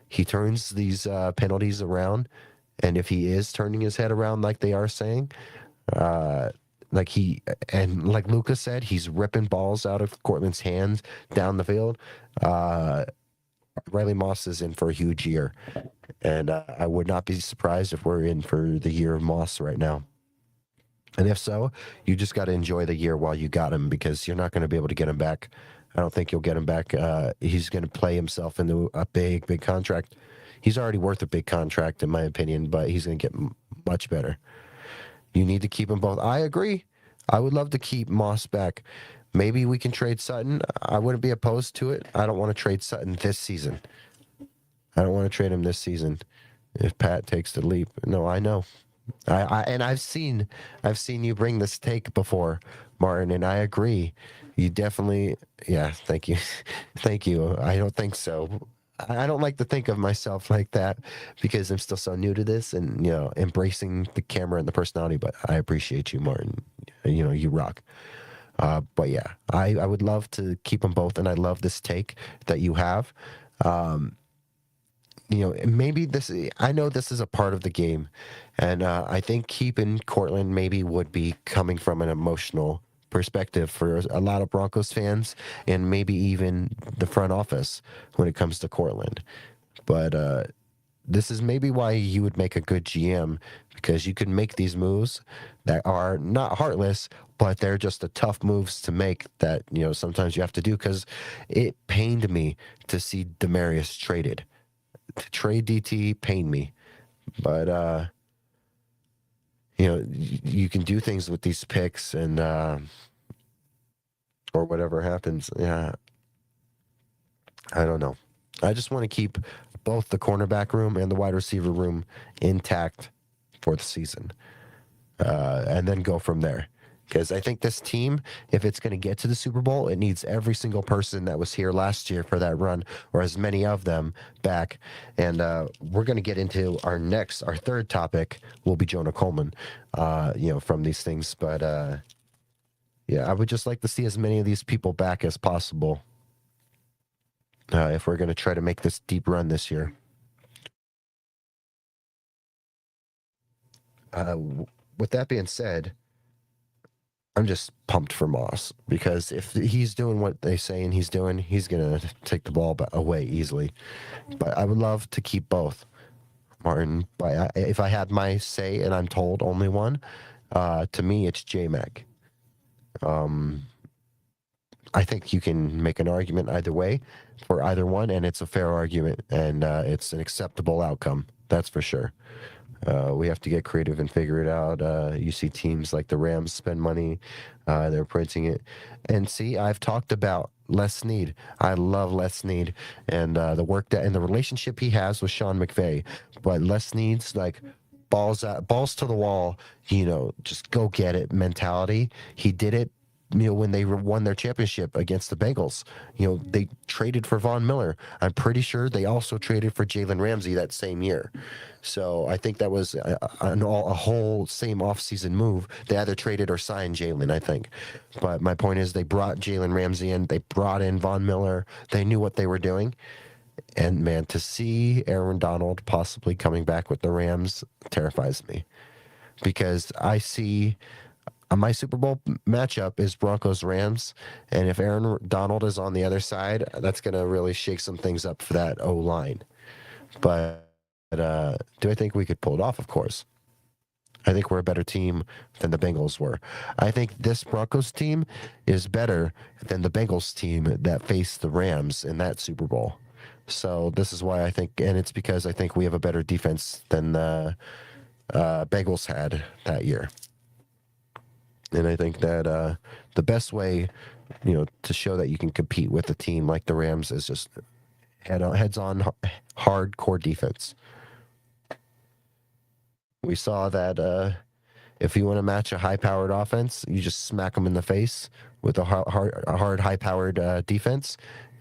he turns these penalties around, and if he is turning his head around like they are saying, like Lucas said, he's ripping balls out of Cortland's hands down the field. Riley Moss is in for a huge year, and I would not be surprised if we're in for the year of Moss right now. And if so, you just got to enjoy the year while you got him, because you're not going to be able to get him back. I don't think you'll get him back. He's going to play himself into a big, big contract. He's already worth a big contract, in my opinion, but he's going to get much better. You need to keep them both. I agree. I would love to keep Moss back. Maybe we can trade Sutton. I wouldn't be opposed to it. I don't want to trade Sutton this season. I don't want to trade him this season if Pat takes the leap. No, I know. I've seen you bring this take before, Martin, and I agree. You definitely, yeah, thank you. Thank you. I don't think so. I don't like to think of myself like that because I'm still so new to this and, embracing the camera and the personality, but I appreciate you, Martin. You rock. But yeah, I would love to keep them both, and I love this take that you have. Maybe I know this is a part of the game, and I think keeping Cortland maybe would be coming from an emotional perspective for a lot of Broncos fans, and maybe even the front office when it comes to Cortland. But this is maybe why you would make a good GM, because you can make these moves that are not heartless, but they're just the tough moves to make that, sometimes you have to do, because it pained me to see Demarius traded. To trade DT pained me. But, you can do things with these picks and, or whatever happens. Yeah. I don't know. I just want to keep both the cornerback room and the wide receiver room intact for the season, and then go from there. Because I think this team, if it's going to get to the Super Bowl, it needs every single person that was here last year for that run, or as many of them, back. And we're going to get into our third topic will be Jonah Coleman, from these things. But yeah, I would just like to see as many of these people back as possible if we're going to try to make this deep run this year. With that being said, I'm just pumped for Moss, because if he's doing what they saying he's doing, he's going to take the ball away easily. But I would love to keep both, Martin. But if I had my say and I'm told only one, to me, it's J-Mac. I think you can make an argument either way for either one, and it's a fair argument, and it's an acceptable outcome. That's for sure. We have to get creative and figure it out. You see teams like the Rams spend money. They're printing it. And see, I've talked about Les Snead. I love Les Snead and the work that and the relationship he has with Sean McVay. But Les Snead's like balls to the wall, just go get it mentality. He did it, when they won their championship against the Bengals. They traded for Von Miller. I'm pretty sure they also traded for Jalen Ramsey that same year. So I think that was a whole same offseason move. They either traded or signed Jalen, I think. But my point is, they brought Jalen Ramsey in. They brought in Von Miller. They knew what they were doing. And man, to see Aaron Donald possibly coming back with the Rams terrifies me, because I see my Super Bowl matchup is Broncos Rams, and if Aaron Donald is on the other side, that's going to really shake some things up for that O line. But do I think we could pull it off? Of course. I think we're a better team than the Bengals were. I think this Broncos team is better than the Bengals team that faced the Rams in that Super Bowl. So this is why I think, and it's because I think we have a better defense than the Bengals had that year. And I think that the best way, to show that you can compete with a team like the Rams is just heads on hardcore defense. We saw that if you want to match a high-powered offense, you just smack them in the face with a hard high-powered defense.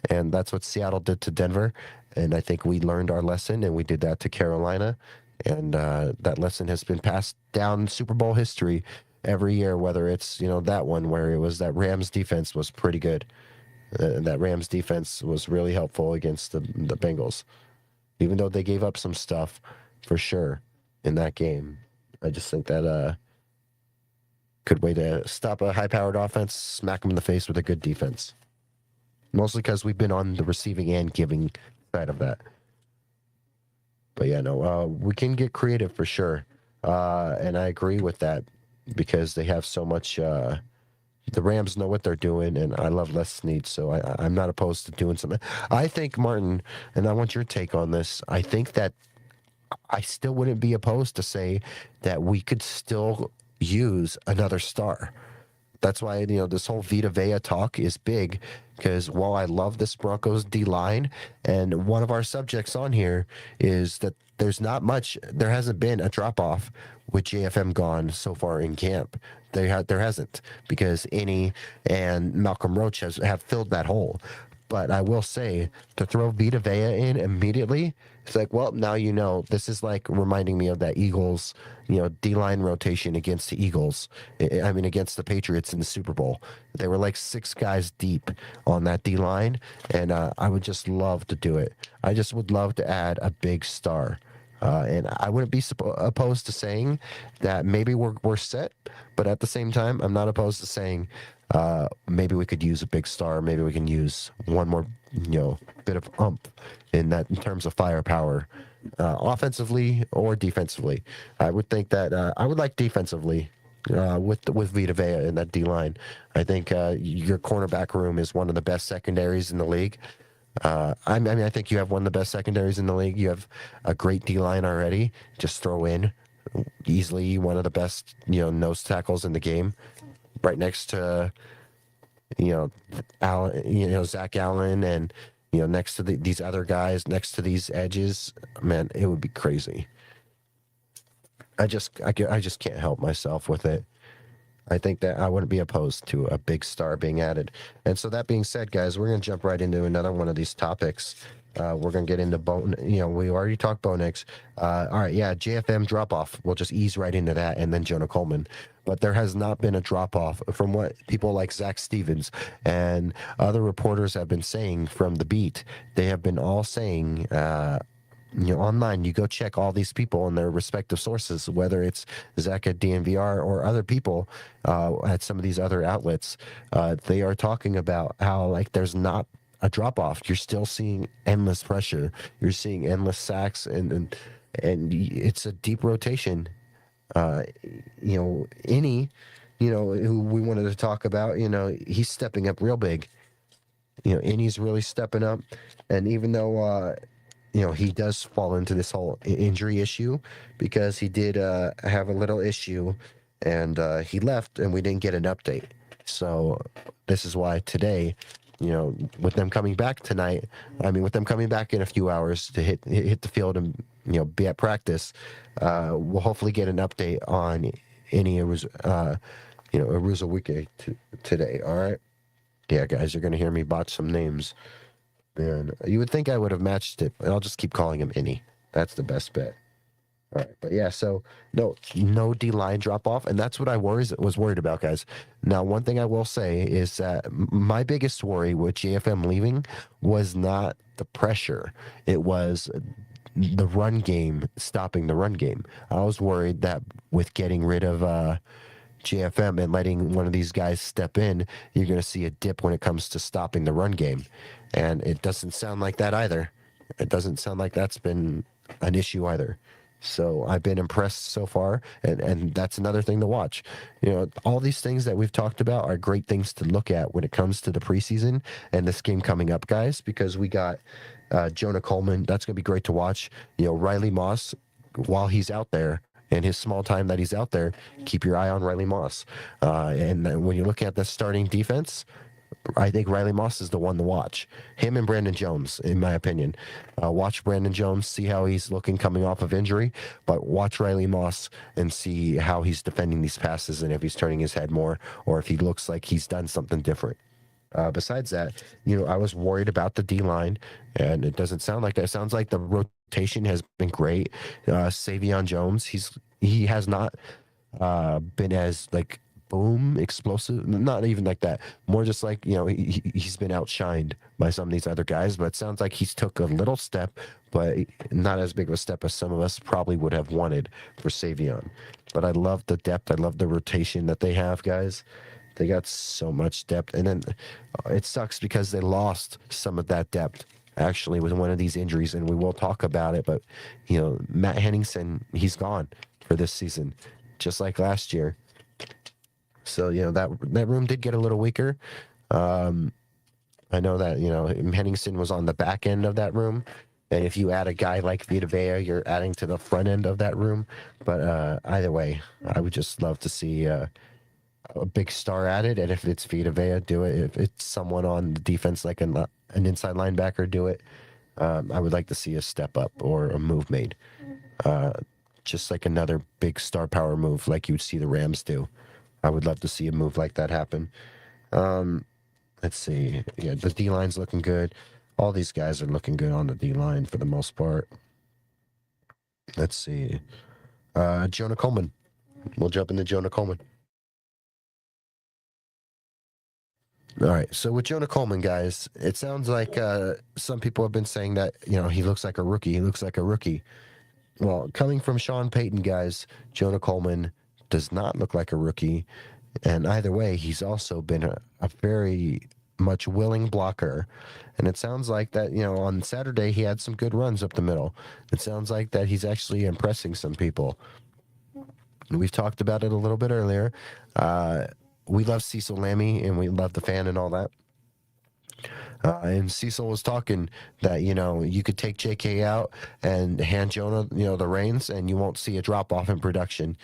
And that's what Seattle did to Denver. And I think we learned our lesson, and we did that to Carolina. And that lesson has been passed down in Super Bowl history every year, whether it's, that one where it was that Rams defense was pretty good. That Rams defense was really helpful against the Bengals, even though they gave up some stuff for sure in that game. I just think that good way to stop a high-powered offense, smack them in the face with a good defense. Mostly because we've been on the receiving and giving side of that. But yeah, no, we can get creative for sure. And I agree with that, because they have so much. The Rams know what they're doing, and I love Les Snead, so I'm not opposed to doing something. I think, Martin, and I want your take on this, I think that I still wouldn't be opposed to say that we could still use another star. That's why, this whole Vita Vea talk is big, because while I love this Broncos D-line, and one of our subjects on here is that there hasn't been a drop-off with JFM gone so far in camp. There hasn't, because Innie and Malcolm Roach have filled that hole. But I will say, to throw Vita Vea in immediately, it's like, well, now this is like reminding me of that Eagles, D-line rotation against the Eagles. Against the Patriots in the Super Bowl. They were like 6 guys deep on that D-line, and I would just love to do it. I just would love to add a big star. And I wouldn't be opposed to saying that maybe we're set, but at the same time, I'm not opposed to saying maybe we could use a big star. Maybe we can use one more, bit of in terms of firepower, offensively or defensively. I would think that I would like defensively with Vita Vea in that D line. I think your cornerback room is one of the best secondaries in the league. I think you have one of the best secondaries in the league. You have a great D line already. Just throw in easily one of the best, nose tackles in the game, right next to, Zach Allen, and next to these other guys, next to these edges. Man, it would be crazy. I just can't help myself with it. I think that I wouldn't be opposed to a big star being added. And so that being said, guys, we're going to jump right into another one of these topics. We're going to get into bone. We already talked Bo Nix. All right, yeah, JFM drop off. We'll just ease right into that, and then Jonah Coleman. But there has not been a drop off from what people like Zach Stevens and other reporters have been saying from the beat. They have been all saying. Online, you go check all these people and their respective sources, whether it's Zach at DNVR or other people at some of these other outlets. They are talking about how there's not a drop off. You're still seeing endless pressure. You're seeing endless sacks, and it's a deep rotation. Innie, who we wanted to talk about, he's stepping up real big. Innie's really stepping up, and even though. He does fall into this whole injury issue, because he did have a little issue, and he left, and we didn't get an update. So this is why today, with them coming back tonight, with them coming back in a few hours to hit the field and be at practice. We'll hopefully get an update on any Arusa Wike today. All right. Yeah, guys, you're gonna hear me botch some names. Man, you would think I would have matched it, but I'll just keep calling him Any. That's the best bet. All right, but yeah, so no D line drop off, and that's what I was worried about, guys. Now, one thing I will say is that my biggest worry with JFM leaving was not the pressure; it was the run game, stopping the run game. I was worried that with getting rid of JFM and letting one of these guys step in, you're going to see a dip when it comes to stopping the run game, and it doesn't sound like that either. It doesn't sound like that's been an issue either. So I've been impressed so far, and that's another thing to watch. All these things that we've talked about are great things to look at when it comes to the preseason and this game coming up, guys, because we got Jonah Coleman. That's going to be great to watch. Riley Moss, while he's out there, in his small time that he's out there, keep your eye on Riley Moss. And when you're looking at the starting defense, I think Riley Moss is the one to watch. Him and Brandon Jones, in my opinion. Watch Brandon Jones, see how he's looking coming off of injury, but watch Riley Moss and see how he's defending these passes and if he's turning his head more or if he looks like he's done something different. Besides that, I was worried about the D line, and it doesn't sound like that. It sounds like the rotation has been great. Savion Jones, he has not been as like boom explosive, not even like that. More just like he's been outshined by some of these other guys, but it sounds like he's took a little step, but not as big of a step as some of us probably would have wanted for Savion. But I love the depth. I love the rotation that they have, guys. They got so much depth, and then it sucks because they lost some of that depth actually with one of these injuries, and we will talk about it. But Matt Henningsen, he's gone for this season, just like last year. So that room did get a little weaker. I know that Henningsen was on the back end of that room, and if you add a guy like Vita Vea, you're adding to the front end of that room. But either way, I would just love to see a big star at it, and if it's Vita Vea, do it. If it's someone on the defense like an inside linebacker, do it. I would like to see a step up or a move made, just like another big star power move like you'd see the Rams do. I would love to see a move like that happen. Let's see. Yeah, the D line's looking good. All these guys are looking good on the D line for the most part. Let's see. Jonah Coleman. We'll jump into Jonah Coleman. All right. So with Jonah Coleman, guys, it sounds like some people have been saying that, he looks like a rookie. He looks like a rookie. Well, coming from Sean Payton, guys, Jonah Coleman does not look like a rookie. And either way, he's also been a very much willing blocker. And it sounds like that, on Saturday, he had some good runs up the middle. It sounds like that he's actually impressing some people. We've talked about it a little bit earlier. We love Cecil Lammy, and we love the fan and all that. And Cecil was talking that, you could take JK out and hand Jonah, the reins, and you won't see a drop off in production.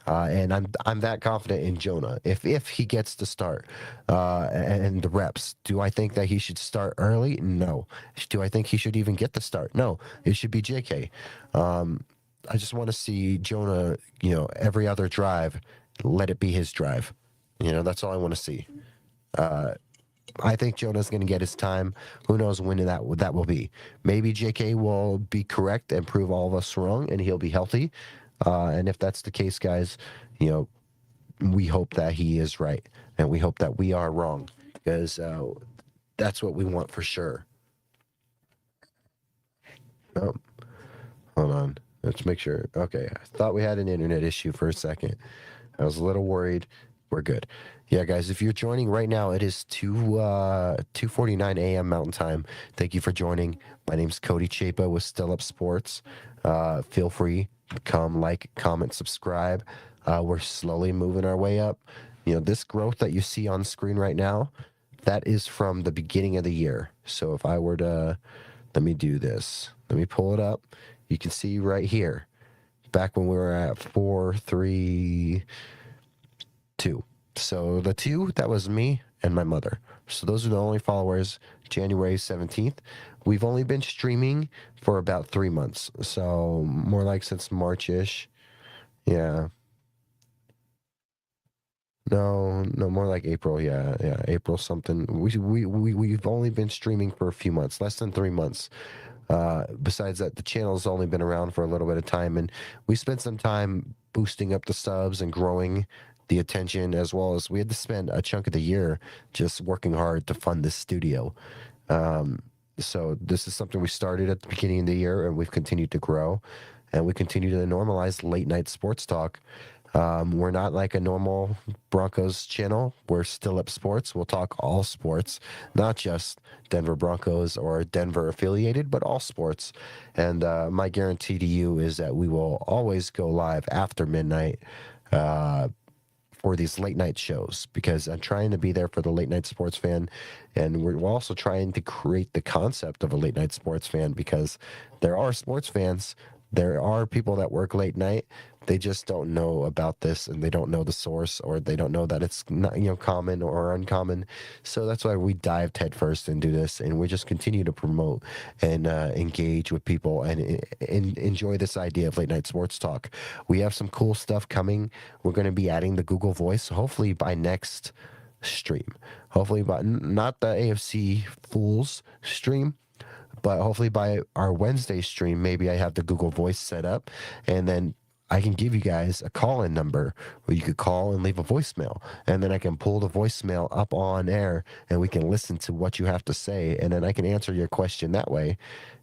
And I'm that confident in Jonah. If he gets to start and the reps, do I think that he should start early? No. Do I think he should even get the start? No. It should be JK. I just want to see Jonah, every other drive, let it be his drive. That's all I want to see. I think Jonah's going to get his time. Who knows when that will be? Maybe JK will be correct and prove all of us wrong, and he'll be healthy. And if that's the case, guys, we hope that he is right, and we hope that we are wrong, because that's what we want for sure. Oh, hold on. Let's make sure. Okay, I thought we had an internet issue for a second. I was a little worried. We're good. Yeah, guys, if you're joining right now, it is 2:49 a.m. Mountain Time. Thank you for joining. My name's Cody Chapa with Still Up Sports. Feel free to come, like, comment, subscribe. We're slowly moving our way up. This growth that you see on screen right now, that is from the beginning of the year. So if I were to, let me do this. Let me pull it up. You can see right here, back when we were at 4, 3, 2. So the 2, that was me. and my mother. So those are the only followers. January 17th. We've only been streaming for about 3 months. So more like since March-ish. Yeah. No, no, more like April. Yeah, yeah, April something. We've only been streaming for a few months, less than 3 months. Besides that, the channel's only been around for a little bit of time, and we spent some time boosting up the subs and growing the attention, as well as we had to spend a chunk of the year just working hard to fund this studio. Um, so this is something we started at the beginning of the year, and we've continued to grow, and we continue to normalize late night sports talk. We're not like a normal Broncos channel. We're Still Up Sports. We'll talk all sports, not just Denver Broncos or Denver affiliated, but all sports. And my guarantee to you is that we will always go live after midnight uh, for these late night shows, because I'm trying to be there for the late night sports fan. And we're also trying to create the concept of a late night sports fan, because there are sports fans. There are people that work late night. They just don't know about this, and they don't know the source, or they don't know that it's not, common or uncommon. So that's why we dived headfirst into this, and we just continue to promote and engage with people and enjoy this idea of late night sports talk. We have some cool stuff coming. We're going to be adding the Google Voice, hopefully by next stream. Hopefully by not the AFC Fools stream, but hopefully by our Wednesday stream, maybe I have the Google Voice set up, and then I can give you guys a call-in number where you could call and leave a voicemail, and then I can pull the voicemail up on air, and we can listen to what you have to say, and then I can answer your question that way.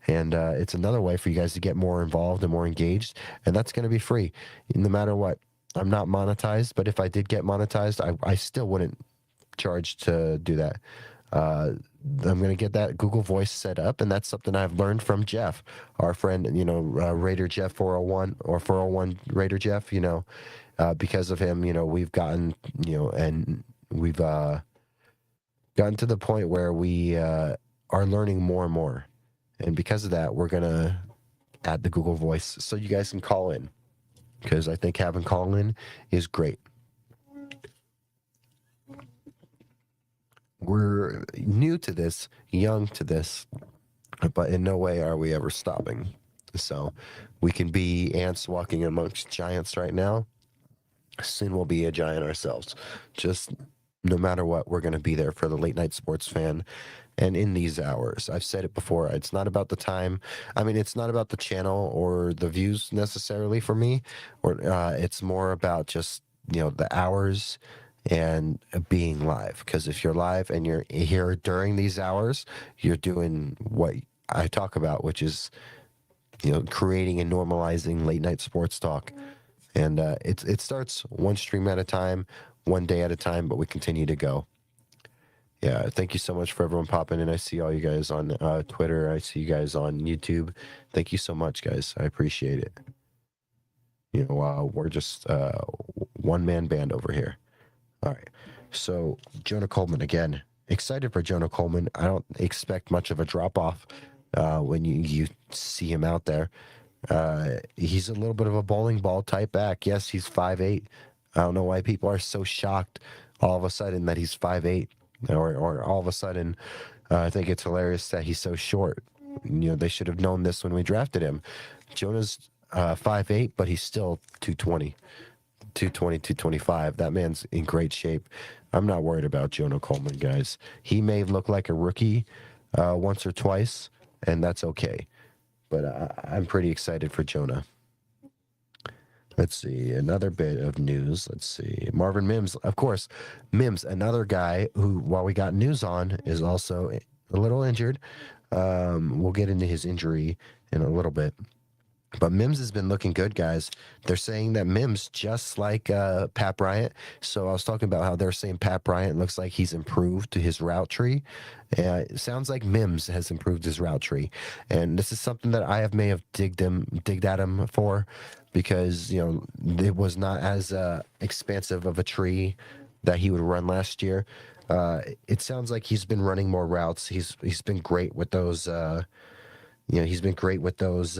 And it's another way for you guys to get more involved and more engaged, and that's going to be free, no matter what. I'm not monetized, but if I did get monetized, I still wouldn't charge to do that. I'm going to get that Google Voice set up, and that's something I've learned from Jeff, our friend, Raider Jeff 401 or 401 Raider Jeff, because of him, we've gotten, and we've gotten to the point where we are learning more and more. And because of that, we're going to add the Google Voice so you guys can call in, because I think having call in is great. We're new to this, young to this, but in no way are we ever stopping. So we can be ants walking amongst giants right now. Soon we'll be a giant ourselves. Just no matter what, we're going to be there for the late night sports fan. And in these hours, I've said it before, it's not about the time. I mean, it's not about the channel or the views necessarily for me, or it's more about just, the hours and being live. Because if you're live and you're here during these hours, you're doing what I talk about, which is, creating and normalizing late night sports talk. And it starts one stream at a time, one day at a time, but we continue to go. Yeah, thank you so much for everyone popping in. I see all you guys on Twitter. I see you guys on YouTube. Thank you so much, guys. I appreciate it. We're just one-man band over here. All right. So Jonah Coleman again. Excited for Jonah Coleman. I don't expect much of a drop off when you see him out there. He's a little bit of a bowling ball type back. Yes, he's 5'8". I don't know why people are so shocked all of a sudden that he's 5'8", or all of a sudden I think it's hilarious that he's so short. They should have known this when we drafted him. Jonah's 5'8", but he's still 220. 225. That man's in great shape. I'm not worried about Jonah Coleman, guys. He may look like a rookie once or twice, and that's okay. But I'm pretty excited for Jonah. Let's see. Another bit of news. Let's see. Marvin Mims, of course. Mims, another guy who, while we got news on, is also a little injured. We'll get into his injury in a little bit. But Mims has been looking good, guys. They're saying that Mims, just like Pat Bryant. So I was talking about how they're saying Pat Bryant looks like he's improved to his route tree. It sounds like Mims has improved his route tree. And this is something that I may have digged at him for, because, it was not as expansive of a tree that he would run last year. It sounds like he's been running more routes. He's been great with those, he's been great with those,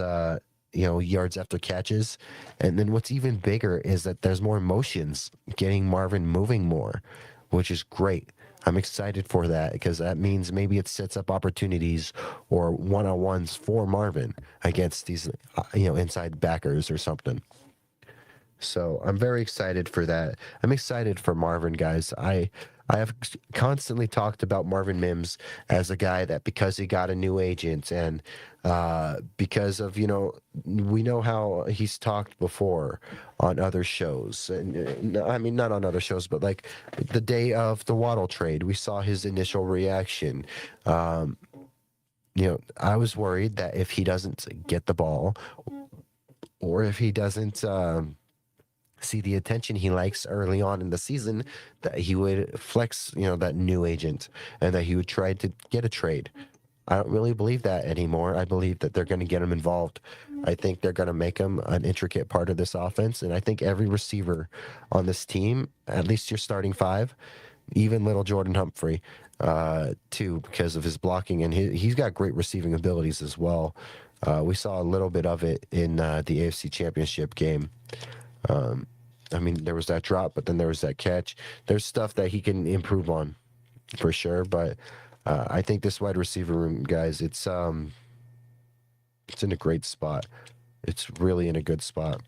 yards after catches. And then what's even bigger is that there's more motions getting Marvin moving more, which is great. I'm excited for that because that means maybe it sets up opportunities or one-on-ones for Marvin against these, inside backers or something. So I'm very excited for that. I'm excited for Marvin, guys. I have constantly talked about Marvin Mims as a guy that because he got a new agent and because of we know how he's talked before on other shows, and I mean not on other shows, but like the day of the Waddle trade, we saw his initial reaction. Um, I was worried that if he doesn't get the ball or if he doesn't. See the attention he likes early on in the season, that he would flex, that new agent, and that he would try to get a trade. I don't really believe that anymore. I believe that they're going to get him involved. I think they're going to make him an intricate part of this offense, and I think every receiver on this team, at least your starting five, even little Jordan Humphrey, too, because of his blocking, and he's got great receiving abilities as well. We saw a little bit of it in the AFC Championship game. I mean, there was that drop, but then there was that catch. There's stuff that he can improve on for sure. But I think this wide receiver room, guys, it's in a great spot. It's really in a good spot.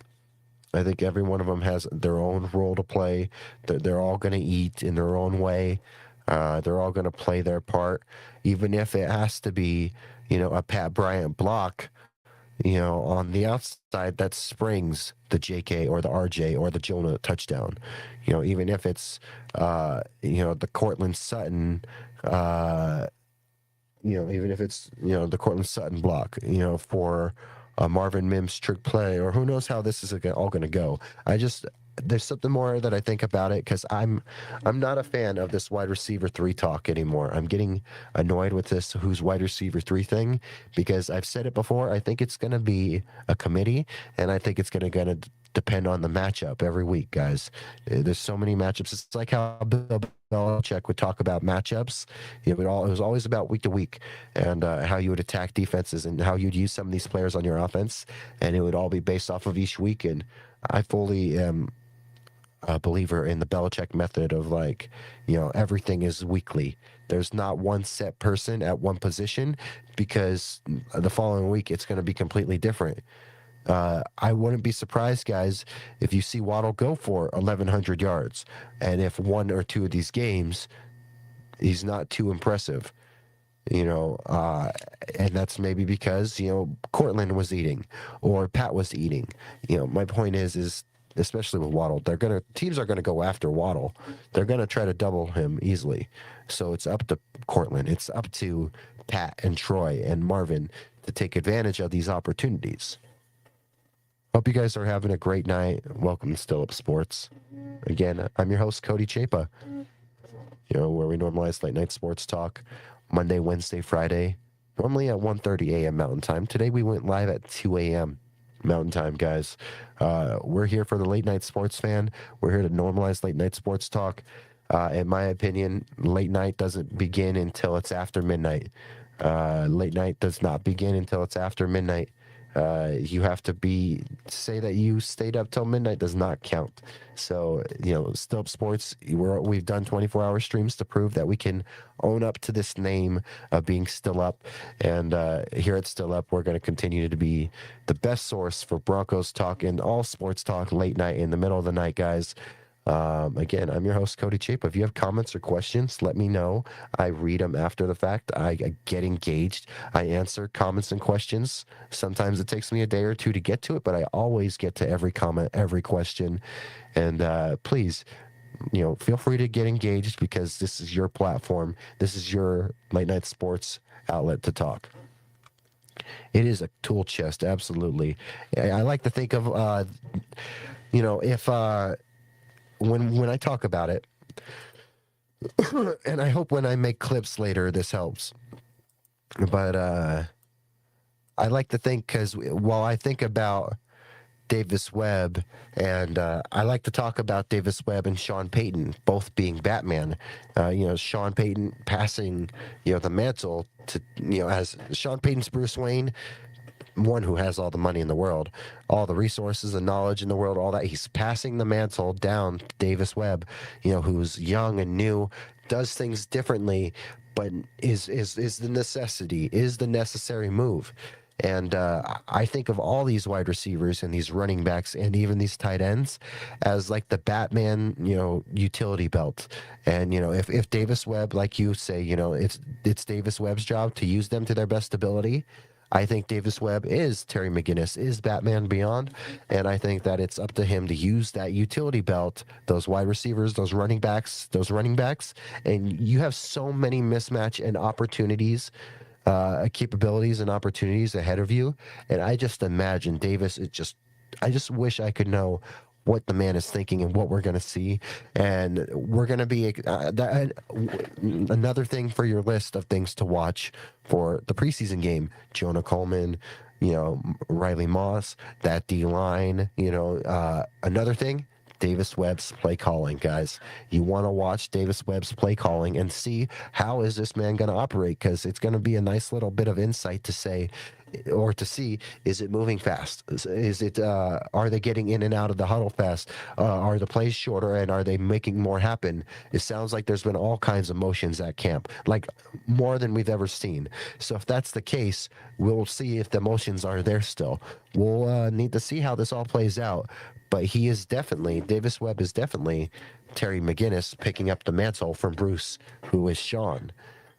I think every one of them has their own role to play. They're all going to eat in their own way. They're all going to play their part, even if it has to be, a Pat Bryant block, on the outside that springs the JK or the RJ or the Jonah touchdown. Even if it's, the Cortland Sutton, even if it's, the Cortland Sutton block, for a Marvin Mims trick play, or who knows how this is all going to go. There's something more that I think about it because I'm not a fan of this wide receiver 3 talk anymore. I'm getting annoyed with this who's wide receiver 3 thing because I've said it before. I think it's going to be a committee, and I think it's going to depend on the matchup every week, guys. There's so many matchups. It's like how Bill Belichick would talk about matchups. It was always about week to week and how you would attack defenses and how you'd use some of these players on your offense, and it would all be based off of each week. And I fully am a believer in the Belichick method of everything is weekly. There's not one set person at one position because the following week it's going to be completely different. I wouldn't be surprised, guys, if you see Waddle go for 1,100 yards, and if one or two of these games he's not too impressive, and that's maybe because Cortland was eating or Pat was eating. My point is especially with Waddle, teams are gonna go after Waddle. They're gonna try to double him easily. So it's up to Cortland. It's up to Pat and Troy and Marvin to take advantage of these opportunities. Hope you guys are having a great night. Welcome to Still Up Sports. Again, I'm your host, Cody Chapa, where we normalize late night sports talk Monday, Wednesday, Friday, normally at 1:30 a.m. Mountain Time. Today we went live at 2 a.m. Mountain Time, guys. We're here for the late night sports fan. We're here to normalize late night sports talk. In my opinion, late night doesn't begin until it's after midnight. Late night does not begin until it's after midnight. You have to say that you stayed up till midnight does not count. So, Still Up Sports, we've done 24-hour streams to prove that we can own up to this name of being still up. And here at Still Up, we're going to continue to be the best source for Broncos talk and all sports talk late night in the middle of the night, guys. Again, I'm your host, Cody Chapa. If you have comments or questions, let me know. I read them after the fact. I get engaged. I answer comments and questions. Sometimes it takes me a day or two to get to it, but I always get to every comment, every question. And please, feel free to get engaged because this is your platform. This is your late night sports outlet to talk. It is a tool chest, absolutely. I like to think of, if... when I talk about it, and I hope when I make clips later, this helps. But I like to think, because while I think about Davis Webb, and I like to talk about Davis Webb and Sean Payton both being Batman. Sean Payton passing, the mantle to, as Sean Payton's Bruce Wayne, one who has all the money in the world, all the resources and knowledge in the world, all that. He's passing the mantle down to Davis Webb, who's young and new, does things differently, but is the necessity, is the necessary move. And I think of all these wide receivers and these running backs and even these tight ends as like the Batman, utility belt. And if Davis Webb, like you say, it's Davis Webb's job to use them to their best ability. I think Davis Webb is Terry McGinnis, is Batman Beyond, and I think that it's up to him to use that utility belt, those wide receivers, those running backs, and you have so many mismatch and opportunities, capabilities and opportunities ahead of you, and I just imagine Davis is just. I just wish I could know what the man is thinking and what we're going to see. And we're going to be another thing for your list of things to watch for the preseason game. Jonah Coleman, Riley Moss, that D line, another thing. Davis Webb's play calling, guys. You want to watch Davis Webb's play calling and see how is this man going to operate, because it's going to be a nice little bit of insight to say or to see, is it moving fast? Is it are they getting in and out of the huddle fast? Are the plays shorter, and are they making more happen? It sounds like there's been all kinds of motions at camp, like more than we've ever seen. So if that's the case, we'll see if the motions are there still. We'll need to see how this all plays out. But Davis Webb is definitely Terry McGinnis picking up the mantle from Bruce, who is Sean.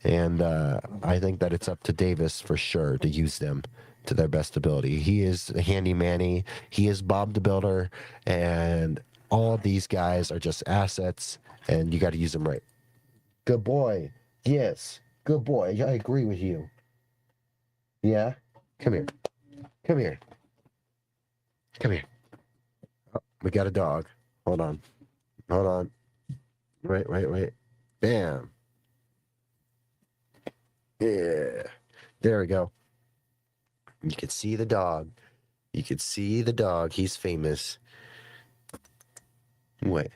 And I think that it's up to Davis for sure to use them to their best ability. He is Handy Manny. He is Bob the Builder. And all of these guys are just assets, and you got to use them right. Good boy. Yes. Good boy. I agree with you. Yeah? Come here. Come here. Come here. Oh, we got a dog. Hold on. Hold on. Wait. Bam. Yeah. There we go. You can see the dog. He's famous. Wait.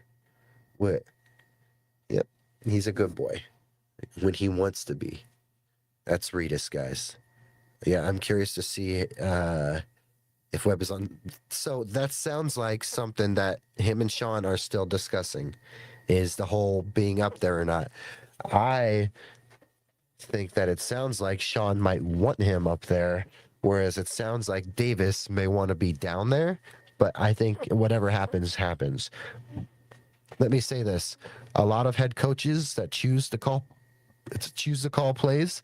Yep. He's a good boy. When he wants to be. That's Redis, guys. Yeah, I'm curious to see if Webb is on. So that sounds like something that him and Sean are still discussing, is the whole being up there or not. I think that it sounds like Sean might want him up there, whereas it sounds like Davis may want to be down there. But I think whatever happens, happens. Let me say this: a lot of head coaches that choose to call plays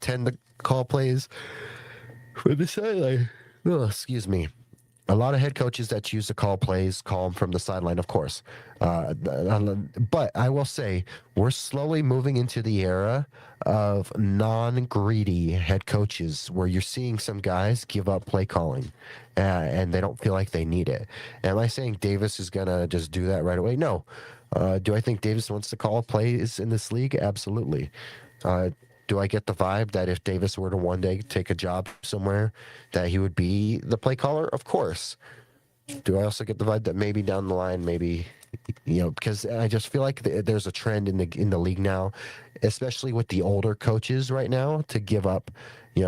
tend to call plays from the sideline. Oh, excuse me. A lot of head coaches that choose to call plays call them from the sideline, of course. But I will say we're slowly moving into the era of non-greedy head coaches, where you're seeing some guys give up play calling and they don't feel like they need it. Am I saying Davis is going to just do that right away? No. Do I think Davis wants to call plays in this league? Absolutely. Do I get the vibe that if Davis were to one day take a job somewhere, that he would be the play caller? Of course. Do I also get the vibe that maybe down the line, because I just feel like there's a trend in the league now, especially with the older coaches right now, to give up,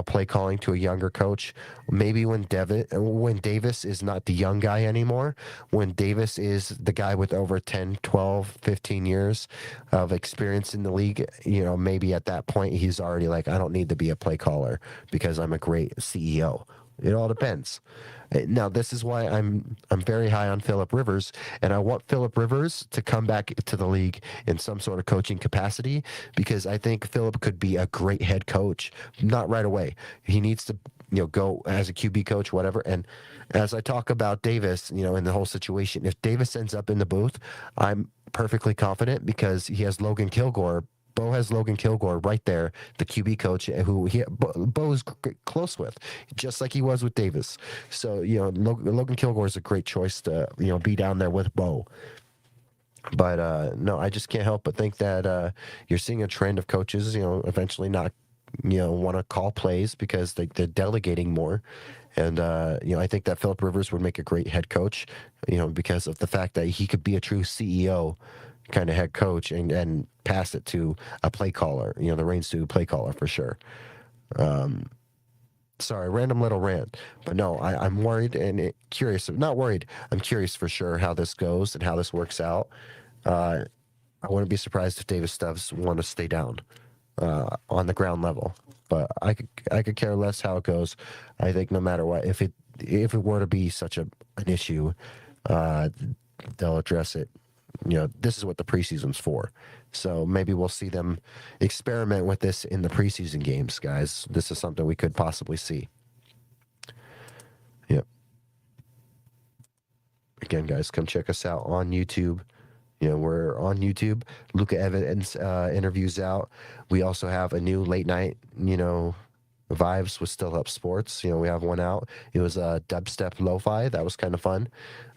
play calling to a younger coach. Maybe when Davis is not the young guy anymore, when Davis is the guy with over 10, 12, 15 years of experience in the league, maybe at that point he's already like, I don't need to be a play caller because I'm a great CEO. It all depends. Now, this is why I'm very high on Phillip Rivers, and I want Phillip Rivers to come back to the league in some sort of coaching capacity, because I think Phillip could be a great head coach. Not right away. He needs to, go as a QB coach, whatever. And as I talk about Davis, in the whole situation, if Davis ends up in the booth, I'm perfectly confident, because he has Logan Kilgore. Bo has Logan Kilgore right there, the QB coach, who Bo is close with, just like he was with Davis. So, Logan Kilgore is a great choice to, be down there with Bo. But, no, I just can't help but think that you're seeing a trend of coaches, eventually not, want to call plays because they're delegating more. And, I think that Phillip Rivers would make a great head coach, because of the fact that he could be a true CEO kind of head coach and pass it to a play caller, the reins to a play caller for sure. sorry, random little rant. But no, I'm worried and curious. Not worried. I'm curious for sure how this goes and how this works out. Uh, I wouldn't be surprised if Davis Stubbs want to stay down on the ground level. But I could care less how it goes. I think no matter what, if it were to be such an issue, uh, they'll address it. You know, this is what the preseason's for. So maybe we'll see them experiment with this in the preseason games, guys. This is something we could possibly see. Yep. Again, guys, come check us out on YouTube. You know, we're on YouTube. Luca Evans interviews out. We also have a new late night, you know, vibes with Still Up Sports. You know, we have one out. It was a dubstep lo-fi. That was kind of fun.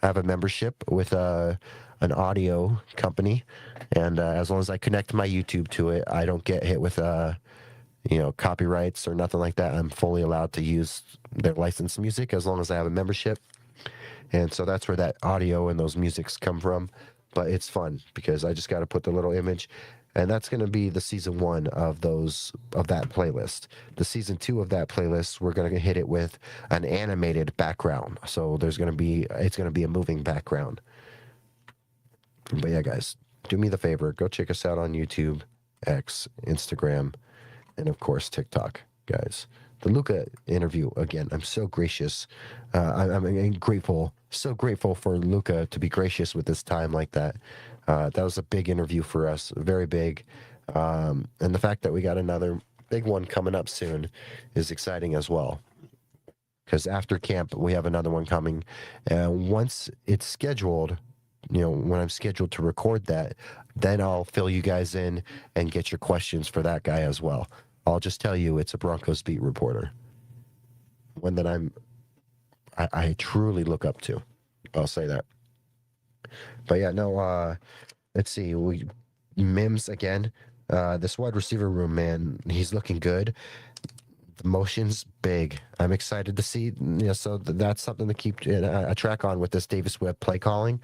I have a membership with an audio company, and as long as I connect my YouTube to it, I don't get hit with you know, copyrights or nothing like that. I'm fully allowed to use their licensed music as long as I have a membership. And so that's where that audio and those musics come from. But it's fun because I just got to put the little image, and that's going to be the season 1 of that playlist. The season 2 of that playlist, we're going to hit it with an animated background. So it's going to be a moving background. But yeah, guys, do me the favor, go check us out on YouTube, X, Instagram, and of course TikTok, guys. The Luca interview, again, I'm so gracious. I'm grateful, so grateful for Luca to be gracious with his time like that. That was a big interview for us, very big. And the fact that we got another big one coming up soon is exciting as well. Because after camp, we have another one coming. And once it's scheduled, you know, when I'm scheduled to record that, then I'll fill you guys in and get your questions for that guy as well. I'll just tell you, it's a Broncos beat reporter. One that I truly look up to. I'll say that. But yeah, no, let's see. Mims again. This wide receiver room, man, he's looking good. The motion's big. I'm excited to see. You know, so that's something to keep a track on with this Davis Webb play calling.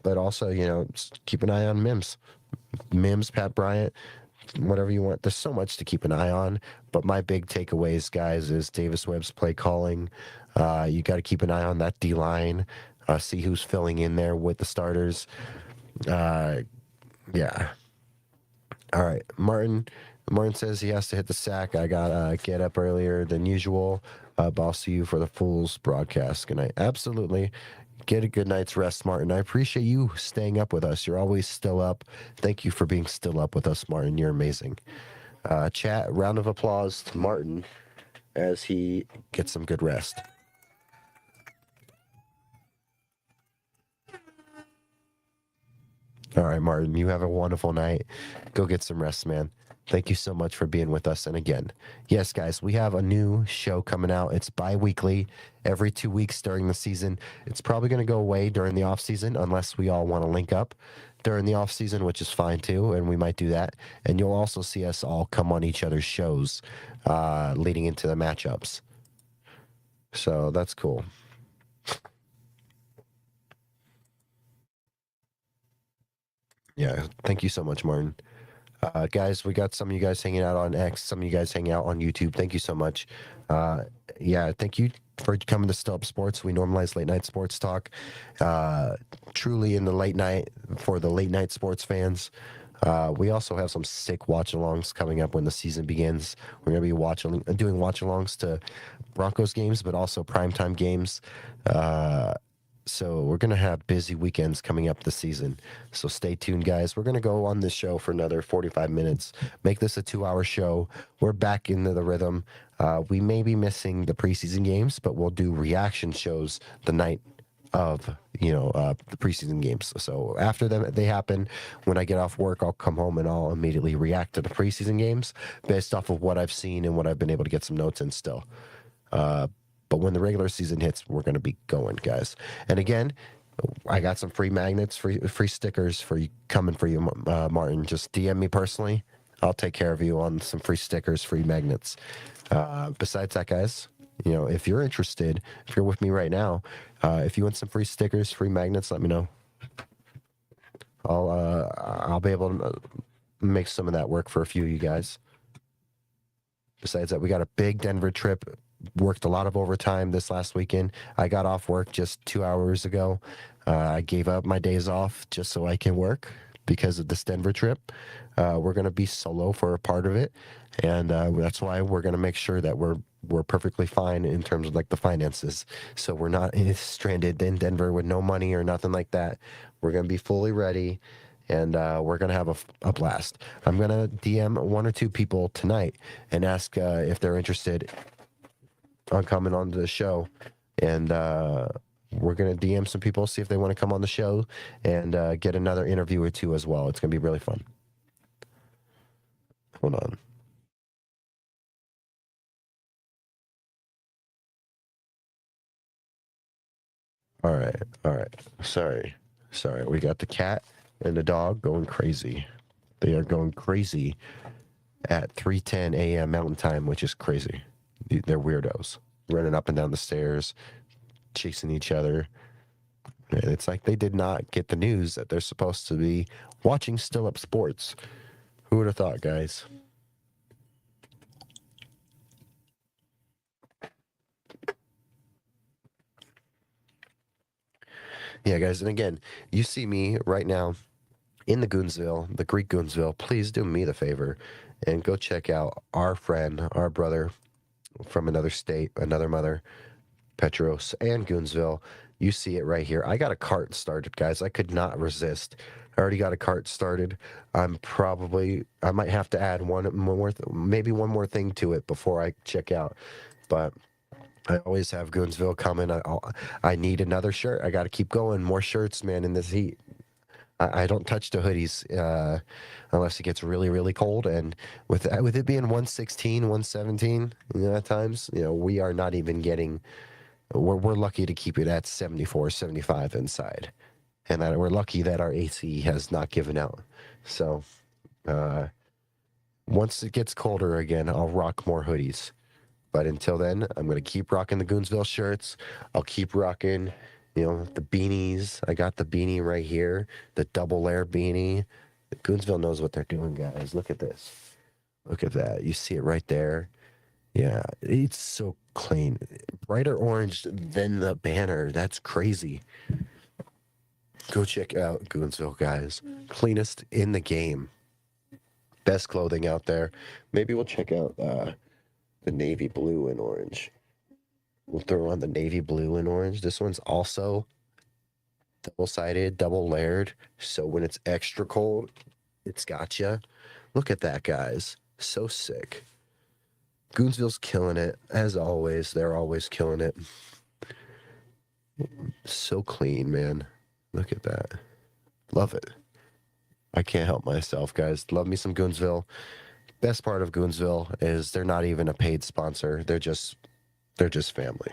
But also, you know, keep an eye on Mims. Mims, Pat Bryant, whatever you want. There's so much to keep an eye on. But my big takeaways, guys, is Davis Webb's play calling. You got to keep an eye on that D-line. See who's filling in there with the starters. Yeah. All right. Martin says he has to hit the sack. I got to get up earlier than usual. But I'll see you for the Fools broadcast. Good night. Absolutely. Get a good night's rest, Martin. I appreciate you staying up with us. You're always still up. Thank you for being still up with us, Martin. You're amazing. Chat, round of applause to Martin as he gets some good rest. All right, Martin, you have a wonderful night. Go get some rest, man. Thank you so much for being with us. And again, yes, guys, we have a new show coming out. It's bi-weekly, every 2 weeks during the season. It's probably going to go away during the off season unless we all want to link up during the off season, which is fine too, and we might do that. And you'll also see us all come on each other's shows leading into the matchups. So that's cool. Yeah, thank you so much, Martin. Guys, we got some of you guys hanging out on X, some of you guys hanging out on YouTube. Thank you so much. Yeah, thank you for coming to Still Up Sports. We normalize late night sports talk. Truly in the late night for the late night sports fans. We also have some sick watch-alongs coming up when the season begins. We're going to be doing watch-alongs to Broncos games, but also primetime games. So we're going to have busy weekends coming up this season. So stay tuned, guys. We're going to go on this show for another 45 minutes. Make this a 2-hour show. We're back into the rhythm. We may be missing the preseason games, but we'll do reaction shows the night of, the preseason games. So after they happen, when I get off work, I'll come home and I'll immediately react to the preseason games based off of what I've seen and what I've been able to get some notes in still. But when the regular season hits, we're going to be going, guys. And again, I got some free magnets, free stickers coming for you, Martin. Just DM me personally. I'll take care of you on some free stickers, free magnets. Besides that, guys, if you're interested, if you're with me right now, if you want some free stickers, free magnets, let me know. I'll be able to make some of that work for a few of you guys. Besides that, we got a big Denver trip worked a lot of overtime this last weekend. I got off work just 2 hours ago. I gave up my days off just so I can work because of this Denver trip. We're going to be solo for a part of it, and that's why we're going to make sure that we're perfectly fine in terms of like the finances. So we're not stranded in Denver with no money or nothing like that. We're going to be fully ready, and we're going to have a blast. I'm going to DM one or two people tonight and ask if they're interested on coming on the show. And we're going to DM some people, see if they want to come on the show, and get another interview or two as well. It's going to be really fun. Hold on. All right. All right. Sorry. Sorry. We got the cat and the dog going crazy. They are going crazy at 3:10 a.m. Mountain Time, which is crazy. They're weirdos, running up and down the stairs, chasing each other. And it's like they did not get the news that they're supposed to be watching Still Up Sports. Who would have thought, guys? Yeah, guys. And again, you see me right now in the Goonsville, the Greek Goonsville. Please do me the favor and go check out our friend, our brother from another state, another mother, Petros and Goonsville. You see it right here. I got a cart started, guys. I could not resist. I already got a cart started. I might have to add one more, maybe one more thing to it before I check out. But I always have Goonsville coming. I need another shirt. I got to keep going. More shirts, man, in this heat. I don't touch the hoodies unless it gets really, really cold. And with it being 116, 117, at times, we are not even getting. We're lucky to keep it at 74, 75 inside, and we're lucky that our AC has not given out. So once it gets colder again, I'll rock more hoodies. But until then, I'm going to keep rocking the Goonsville shirts. I'll keep rocking, the beanies. I got the beanie right here, the double layer beanie. Goonsville knows what they're doing, guys. Look at this. Look at that. You see it right there. Yeah, it's so clean. Brighter orange than the banner. That's crazy. Go check out Goonsville, guys. Cleanest in the game. Best clothing out there. Maybe we'll check out the navy blue and orange. We'll throw on the navy blue and orange. This one's also double-sided, double layered. So when it's extra cold, it's got you. Look at that, guys. So sick. Goonsville's killing it. As always, they're always killing it. So clean, man. Look at that. Love it. I can't help myself, guys. Love me some Goonsville. Best part of Goonsville is they're not even a paid sponsor. They're just family.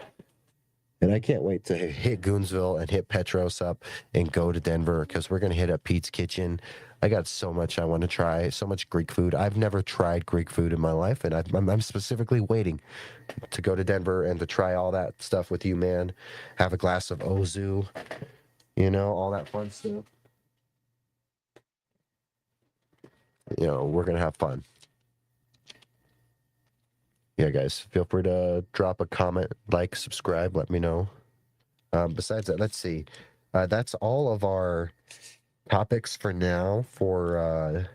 And I can't wait to hit Goonsville and hit Petros up and go to Denver because we're going to hit up Pete's Kitchen. I got so much I want to try, so much Greek food. I've never tried Greek food in my life, and I'm specifically waiting to go to Denver and to try all that stuff with you, man. Have a glass of Ozu, all that fun stuff. We're going to have fun. Yeah, guys, feel free to drop a comment, like, subscribe, let me know. Besides that, let's see. That's all of our topics for now for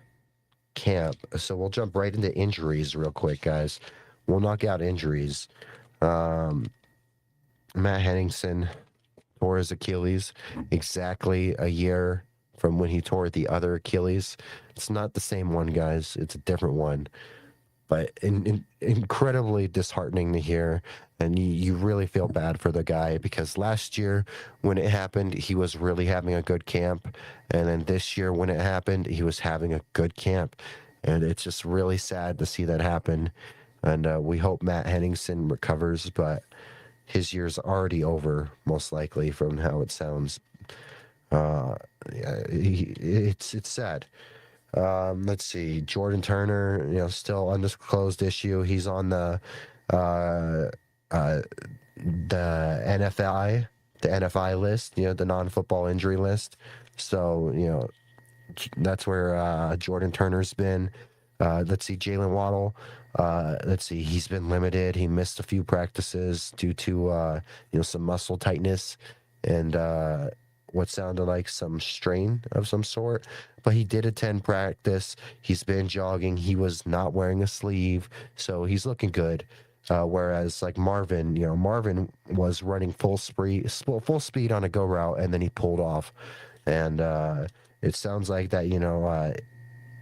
camp. So we'll jump right into injuries real quick, guys. We'll knock out injuries. Matt Henningsen tore his Achilles exactly a year from when he tore the other Achilles. It's not the same one, guys. It's a different one. But incredibly disheartening to hear. And you really feel bad for the guy because last year when it happened, he was really having a good camp. And then this year when it happened, he was having a good camp. And it's just really sad to see that happen. And we hope Matt Henningsen recovers, but his year's already over, most likely, from how it sounds. Yeah, it's sad. Let's see. Jordan Turner, still undisclosed issue. He's on the NFI list, the non-football injury list. So, that's where Jordan Turner's been. Let's see. Jalen Waddle Let's see, he's been limited. He missed a few practices due to some muscle tightness and what sounded like some strain of some sort. But he did attend practice. He's been jogging. He was not wearing a sleeve, so he's looking good. Whereas like Marvin, Marvin was running full speed on a go route, and then he pulled off. And it sounds like that.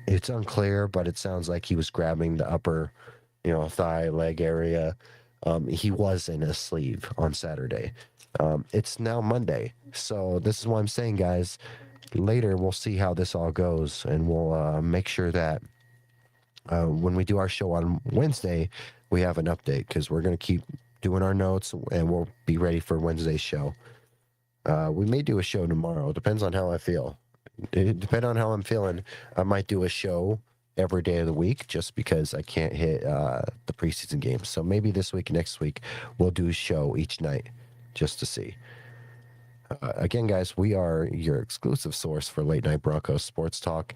It's unclear, but it sounds like he was grabbing the upper, thigh, leg area. He was in a sleeve on Saturday. It's now Monday. So this is what I'm saying, guys. Later, we'll see how this all goes, and we'll make sure that when we do our show on Wednesday, we have an update because we're going to keep doing our notes and we'll be ready for Wednesday's show. We may do a show tomorrow. Depends on how I feel. Depending on how I'm feeling, I might do a show every day of the week just because I can't hit the preseason games. So maybe this week, next week, we'll do a show each night just to see. Again, guys, we are your exclusive source for late night Broncos sports talk.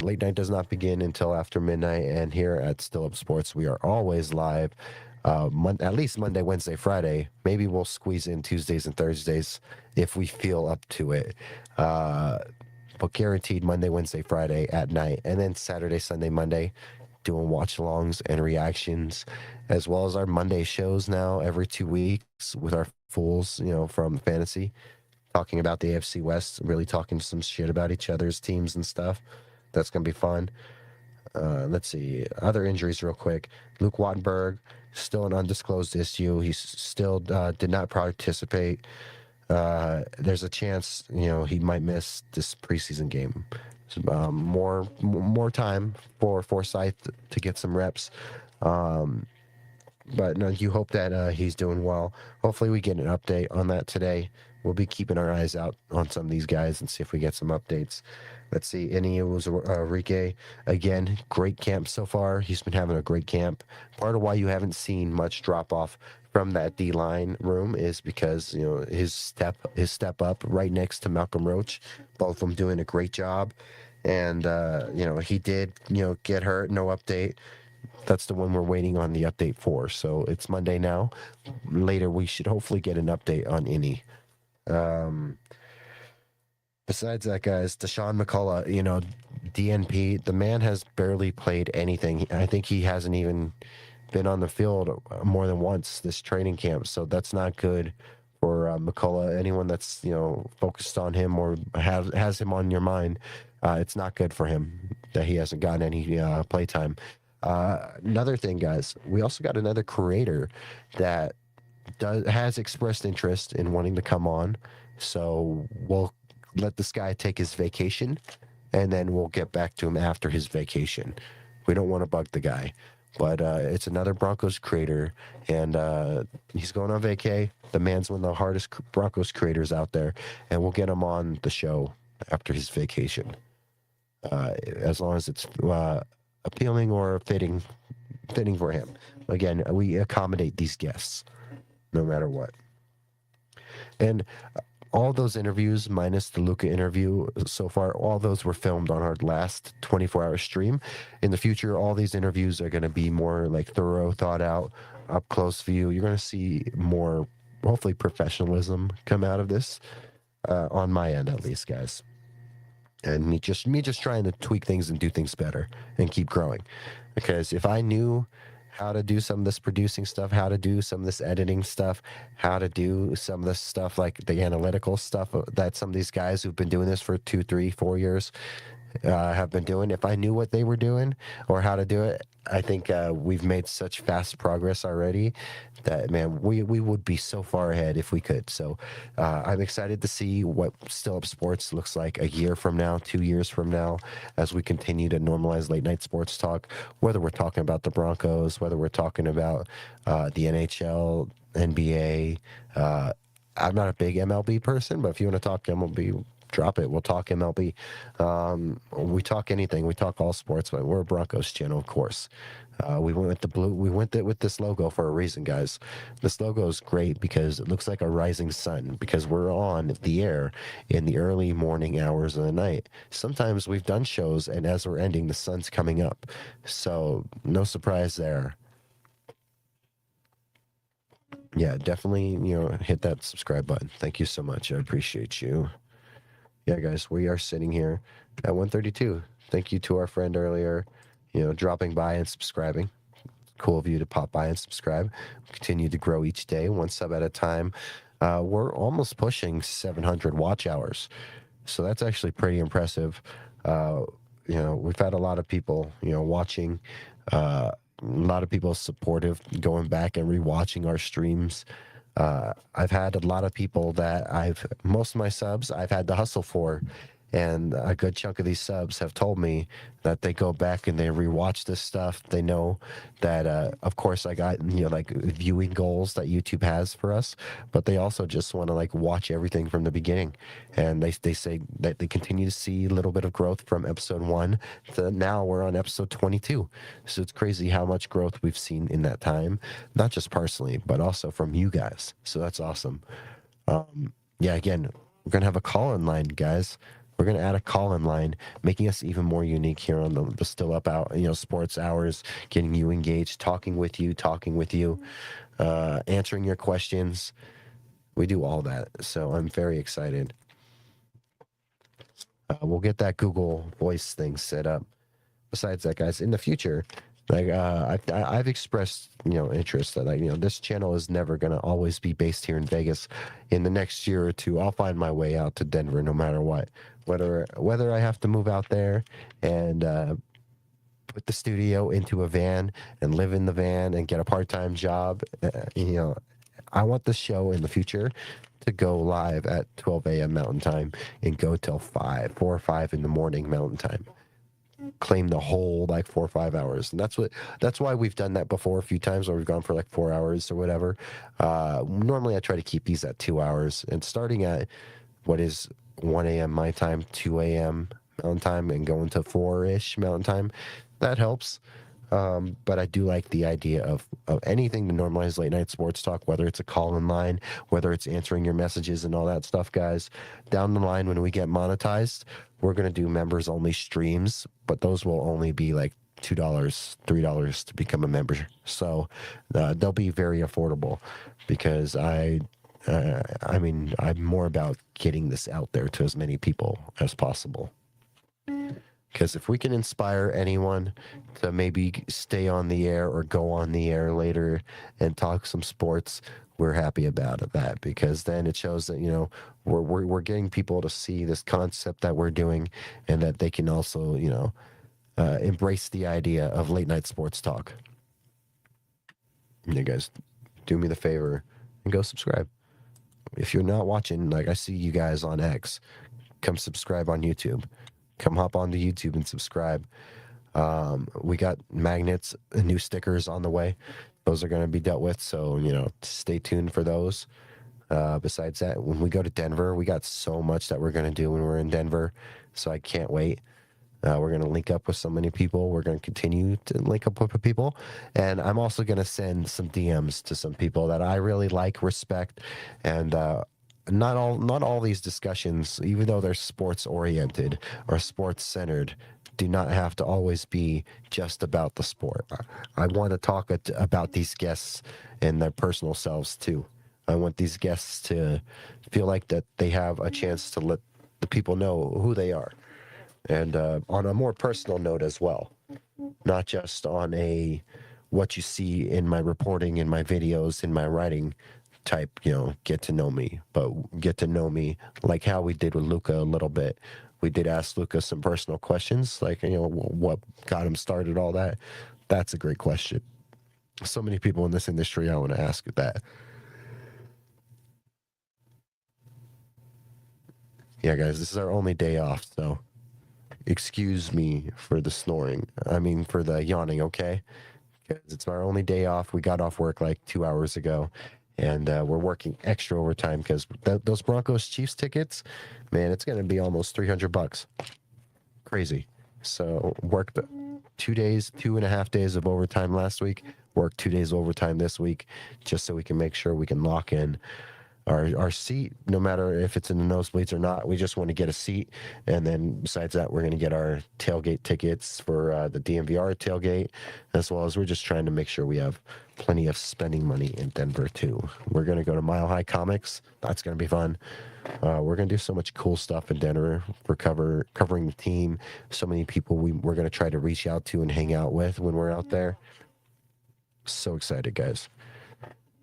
Late night does not begin until after midnight, and here at Still Up Sports, we are always live. At least Monday, Wednesday, Friday. Maybe we'll squeeze in Tuesdays and Thursdays if we feel up to it. But guaranteed Monday, Wednesday, Friday at night, and then Saturday, Sunday, Monday, doing watch-alongs and reactions, as well as our Monday shows now every 2 weeks with our fools, from fantasy, talking about the AFC West, really talking some shit about each other's teams and stuff. That's going to be fun. Let's see. Other injuries real quick. Luke Wattenberg, still an undisclosed issue. He still did not participate. There's a chance, he might miss this preseason game. More time for Forsyth to get some reps. But no, you hope that he's doing well. Hopefully we get an update on that today. We'll be keeping our eyes out on some of these guys and see if we get some updates. Let's see. Enrique, again, great camp so far. He's been having a great camp. Part of why you haven't seen much drop off from that D-line room is because, his step up right next to Malcolm Roach, both of them doing a great job. And, he did, get hurt, no update. That's the one we're waiting on the update for. So it's Monday now. Later, we should hopefully get an update on any. Besides that, guys, Deshaun McCullough, DNP, the man has barely played anything. I think he hasn't even been on the field more than once this training camp. So that's not good for McCullough. Anyone that's, focused on him or has him on your mind, it's not good for him that he hasn't gotten any play time. Another thing, guys, we also got another creator that has expressed interest in wanting to come on. So we'll let this guy take his vacation, and then we'll get back to him after his vacation. We don't want to bug the guy. But it's another Broncos creator, and he's going on vacay. The man's one of the hardest Broncos creators out there, and we'll get him on the show after his vacation, as long as it's appealing or fitting for him. Again, we accommodate these guests no matter what. And all those interviews, minus the Luka interview so far, all those were filmed on our last 24-hour stream. In the future, all these interviews are going to be more like thorough, thought out, up close view. You're going to see more, hopefully, professionalism come out of this, on my end at least, guys. And me just trying to tweak things and do things better and keep growing. Because if I knew how to do some of this producing stuff, how to do some of this editing stuff, how to do some of this stuff like the analytical stuff that some of these guys who've been doing this for 2, 3, 4 years have been doing. If I knew what they were doing or how to do it, I think we've made such fast progress already that, man, we would be so far ahead if we could. So I'm excited to see what Still Up Sports looks like a year from now, 2 years from now, as we continue to normalize late night sports talk, whether we're talking about the Broncos, whether we're talking about the NHL, NBA. I'm not a big MLB person, but if you want to talk MLB, drop it. We'll talk MLB. We talk anything. We talk all sports, but we're a Broncos channel, of course. We went with the blue. We went with this logo for a reason, guys. This logo is great because it looks like a rising sun. Because we're on the air in the early morning hours of the night. Sometimes we've done shows, and as we're ending, the sun's coming up. So no surprise there. Yeah, definitely. Hit that subscribe button. Thank you so much. I appreciate you. Yeah, guys, we are sitting here at 132. Thank you to our friend earlier, dropping by and subscribing. Cool of you to pop by and subscribe. Continue to grow each day, one sub at a time. We're almost pushing 700 watch hours. So that's actually pretty impressive. We've had a lot of people, watching, a lot of people supportive, going back and rewatching our streams. I've had a lot of people that most of my subs I've had to hustle for, and a good chunk of these subs have told me that they go back and they rewatch this stuff. They know that, of course, I got, like viewing goals that YouTube has for us, but they also just want to like watch everything from the beginning. And they say that they continue to see a little bit of growth from episode 1 to now we're on episode 22. So it's crazy how much growth we've seen in that time, not just personally, but also from you guys. So that's awesome. Yeah, again, we're going to have a call-in line, guys. We're going to add a call-in line, making us even more unique here on the Still Up Sports Hours, getting you engaged, talking with you, answering your questions. We do all that, so I'm very excited. We'll get that Google Voice thing set up. Besides that, guys, in the future, like I've expressed interest that this channel is never going to always be based here in Vegas. In the next year or two, I'll find my way out to Denver no matter what, whether I have to move out there and put the studio into a van and live in the van and get a part-time job. I want the show in the future to go live at 12 a.m. Mountain Time and go till 4 or 5 in the morning Mountain Time. Claim the whole like 4 or 5 hours, and that's why we've done that before a few times where we've gone for like 4 hours or whatever. Normally I try to keep these at 2 hours, and starting at what is 1 a.m. my time, 2 a.m. Mountain Time, and going to 4-ish Mountain Time, that helps. But I do like the idea of anything to normalize late night sports talk, whether it's a call-in line, whether it's answering your messages and all that stuff, guys. Down the line, when we get monetized, we're going to do members-only streams, but those will only be like $2, $3 to become a member. So they'll be very affordable because I'm more about getting this out there to as many people as possible. Because if we can inspire anyone to maybe stay on the air or go on the air later and talk some sports, we're happy about that. Because then it shows that we're getting people to see this concept that we're doing, and that they can also embrace the idea of late night sports talk. You guys, do me the favor and go subscribe. If you're not watching, like I see you guys on X, come subscribe on YouTube. Come hop onto YouTube and subscribe. We got magnets and new stickers on the way. Those are going to be dealt with, so stay tuned for those. Besides that, when we go to Denver, we got so much that we're going to do when we're in Denver, so I can't wait. We're going to link up with so many people. We're going to continue to link up with people, and I'm also going to send some DMs to some people that I really like, respect, and not all these discussions, even though they're sports oriented or sports centered, do not have to always be just about the sport. I want to talk about these guests and their personal selves too. I want these guests to feel like that they have a chance to let the people know who they are, and on a more personal note as well, not just on what you see in my reporting, in my videos, in my writing type, get to know me, but get to know me like how we did with Luca a little bit. We did ask Luca some personal questions, like, what got him started, all that. That's a great question. So many people in this industry I want to ask that. Yeah, guys, this is our only day off, so excuse me for the snoring. I mean, for the yawning, okay? Because it's our only day off. We got off work like 2 hours ago. And we're working extra overtime because those Broncos Chiefs tickets, man, it's going to be almost $300. Crazy. So worked 2 days, 2.5 days of overtime last week. Worked 2 days overtime this week, just so we can make sure we can lock in our seat, no matter if it's in the nosebleeds or not. We just want to get a seat, and then besides that, we're going to get our tailgate tickets for the DMVR tailgate, as well as we're just trying to make sure we have plenty of spending money in Denver too. We're going to go to Mile High Comics. That's going to be fun. We're going to do so much cool stuff in Denver for covering the team. So many people we're going to try to reach out to and hang out with when we're out there. So excited, guys.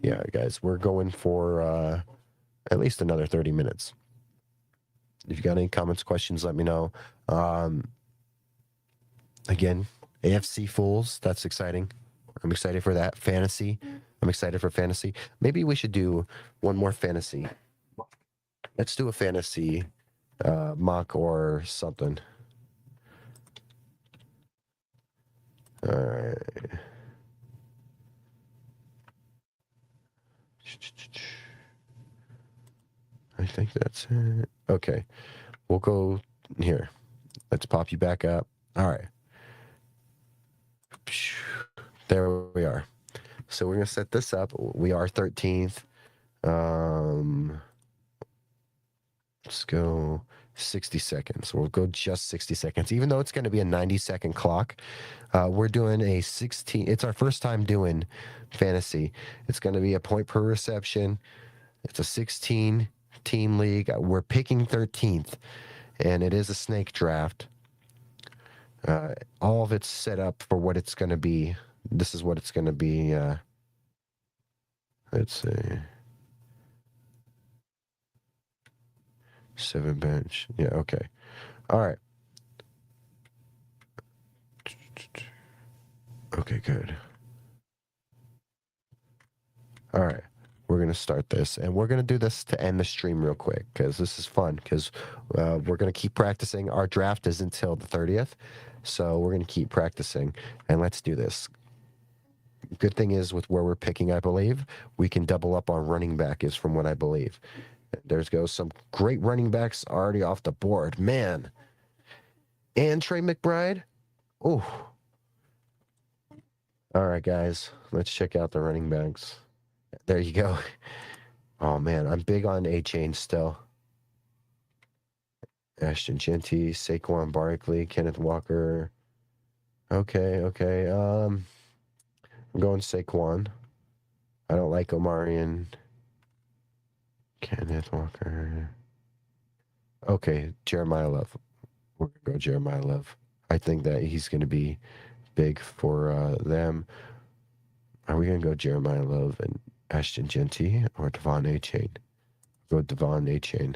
Yeah, guys, we're going for at least another 30 minutes. If you got any comments, questions, let me know. Again, AFC Fools, that's exciting. I'm excited for that. Fantasy, I'm excited for fantasy. Maybe we should do one more fantasy. Let's do a fantasy mock or something. All right. I think that's it. Okay. We'll go here. Let's pop you back up. All right. There we are. So we're going to set this up. We are 13th. Let's go 60 seconds. We'll go just 60 seconds. Even though it's going to be a 90-second clock, we're doing a 16. It's our first time doing fantasy. It's going to be a point per reception. It's a 16-team league. We're picking 13th, and it is a snake draft. All of it's set up for what it's going to be. This is what it's going to be. Let's see. 7 bench. Yeah, okay. All right. Okay, good. All right. We're going to start this, and we're going to do this to end the stream real quick because this is fun because we're going to keep practicing. Our draft is until the 30th, so we're going to keep practicing, and let's do this. Good thing is with where we're picking, I believe, we can double up on running back is from what I believe. There's goes some great running backs already off the board. Man. And Trey McBride. Oh. All right, guys. Let's check out the running backs. There you go. Oh, man. I'm big on A-Chain still. Ashton Genty, Saquon Barkley, Kenneth Walker. Okay. I'm going Saquon. I don't like Omarion. Kenneth Walker. Okay, Jeremiah Love. We're going to go Jeremiah Love. I think that he's going to be big for them. Are we going to go Jeremiah Love and Ashton Genty or Devon A-Chain? Go Devon A-Chain.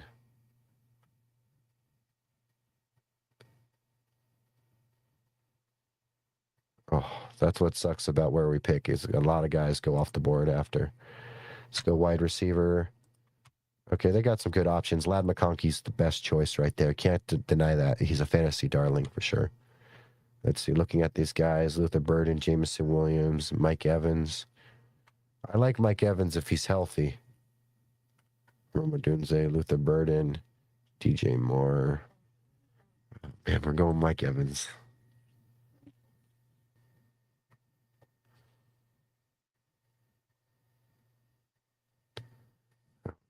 Oh, that's what sucks about where we pick is a lot of guys go off the board after. Let's go wide receiver. Okay, they got some good options. Lad McConkey's the best choice right there. Can't deny that. He's a fantasy darling for sure. Let's see. Looking at these guys, Luther Burden, Jameson Williams, Mike Evans. I like Mike Evans if he's healthy. Roma Dunze, Luther Burden, DJ Moore. Man, we're going Mike Evans.